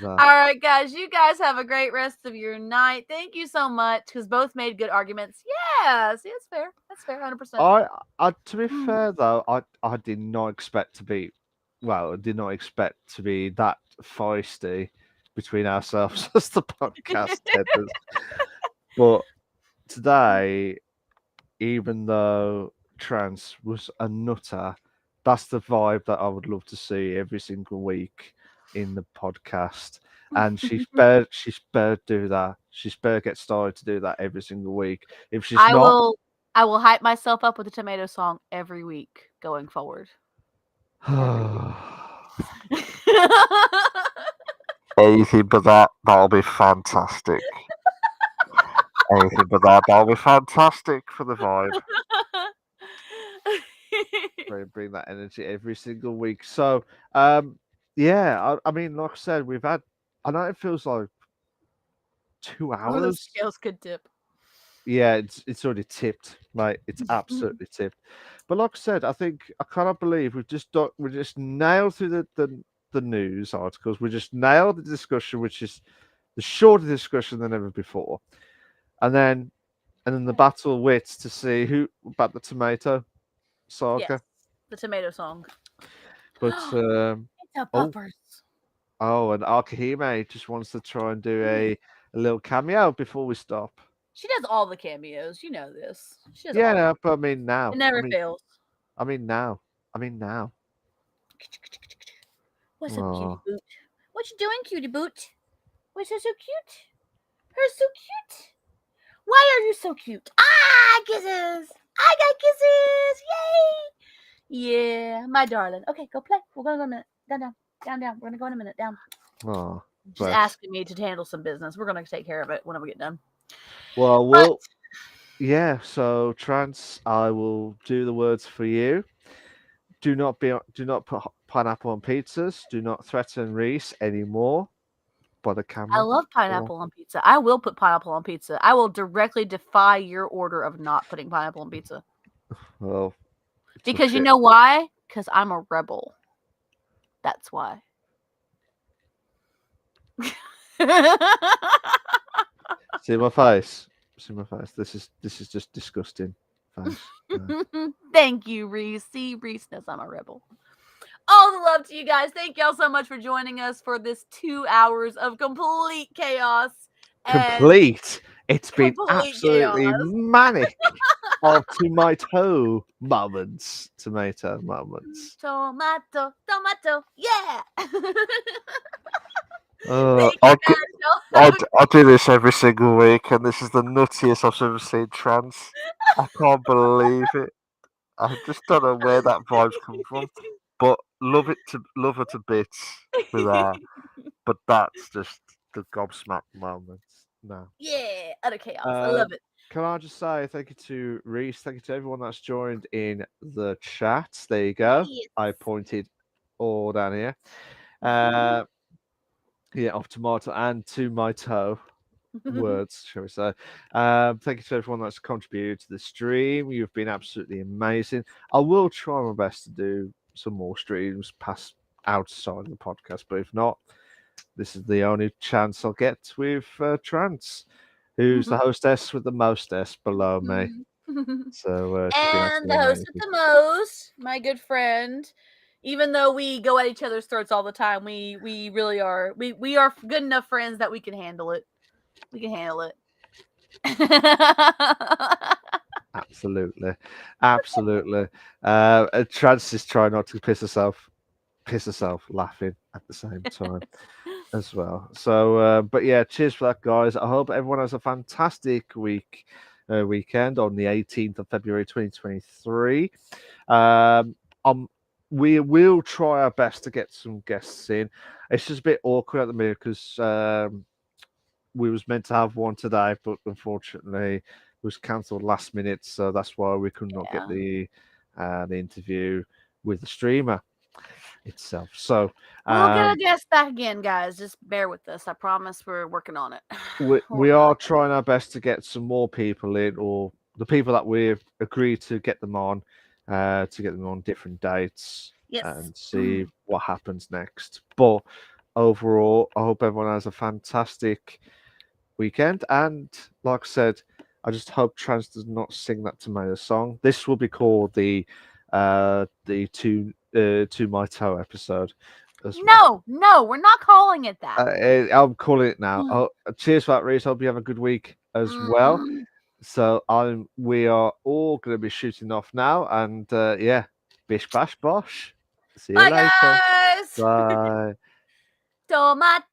All right, guys. You guys have a great rest of your night. Thank you so much, because both made good arguments. Yeah, see, that's fair. That's fair, 100%. I to be fair though, I did not expect to be, well, I did not expect to be that feisty between ourselves as the podcast headers. But today, even though Trans was a nutter, that's the vibe that I would love to see every single week in the podcast. And she's better do that. She's better get started to do that every single week. If she's I will hype myself up with a tomato song every week going forward. Anything but that'll be fantastic. Anything but that'll be fantastic for the vibe. Bring that energy every single week. So, yeah, I mean, like I said, we've had. I know it feels like 2 hours. The scales could tip. Yeah, it's already tipped, mate. It's absolutely tipped. But like I said, I think I cannot believe we just nailed through the news articles. We just nailed the discussion, which is the shorter discussion than ever before, and then the battle of wits to see who about the tomato saga. Yes, the tomato song. But it's a poppers. Oh, and Akahime just wants to try and do a little cameo before we stop. She does all the cameos. You know this. She does yeah, but I mean now. It never fails. I mean now. What's up, cutie boot? What you doing, cutie boot? Why so cute? Her so cute. Why are you so cute? Ah, kisses. I got kisses. Yay. Yeah, my darling. Okay, go play. We're going to go in a minute. Down. We're going to go in a minute. Down. Oh. She's asking me to handle some business. We're going to take care of it whenever we get done. Well, But yeah. So trans, I will do the words for you. Do not put pineapple on pizzas. Do not threaten Reese anymore by the I camera. love Or, pineapple on pizza. I will put pineapple on pizza. I will directly defy your order of not putting pineapple on pizza. well, tough Because you shit. know why? Because I'm a rebel. That's why. See my face. See my face. This is just disgusting. Face. Thank you, Reese. See, Reese knows I'm a rebel. All the love to you guys. Thank y'all so much for joining us for this 2 hours of complete chaos and Complete. It's been complete absolutely chaos. manic of tomato moments. Tomato moments. Tomato, tomato, yeah. Uh, Thank you I'll, guys. Y'all have a I'll do this every single week, and this is the nuttiest I've ever seen trans. I can't believe it. I just don't know where that vibe's come from, but love her to bits with her. But that's just the gobsmack moments. No. yeah, utter chaos. I love Um, it. can I just say thank you to Reese, thank you to everyone that's joined in the chat. There you go. Yes. I pointed all down here. Uh, yeah, off tomato and to my toe. Words, shall we say. Thank you to everyone that's contributed to the stream. You've been absolutely amazing. I will try my best to do some more streams past outside of the podcast, but if not, this is the only chance I'll get with Trance, who's the hostess with the mostess below me. So she's been And the absolutely host with amazing. the most, my good friend. Even though we go at each other's throats all the time, we really are we are good enough friends that we can handle it. We can handle it. Absolutely, absolutely. Trance is trying not to piss herself laughing at the same time as well. So, but yeah, cheers for that, guys. I hope everyone has a fantastic weekend on the 18th of February 2023. Um, we will try our best to get some guests in. It's just a bit awkward at the minute because we was meant to have one today, but unfortunately it was cancelled last minute, so that's why we could not get Yeah. the interview with the streamer itself. So We'll get a guest back again, guys. Just bear with us. I promise we're working on it. we, We're we working on are trying our best to get some more people in, or the people that we've agreed to get them on, different dates Yes. and see what happens next. But overall, I hope everyone has a fantastic weekend. And like I said, I just hope Trans does not sing that tomato song. This will be called the to my toe episode as well. No, we're not calling it that. I'm calling it now. Oh, cheers for that, Reese. Hope you have a good week as well. Mm. So we are all going to be shooting off now, and yeah, bish bash bosh. See you Bye, later. guys. Bye. Tomato.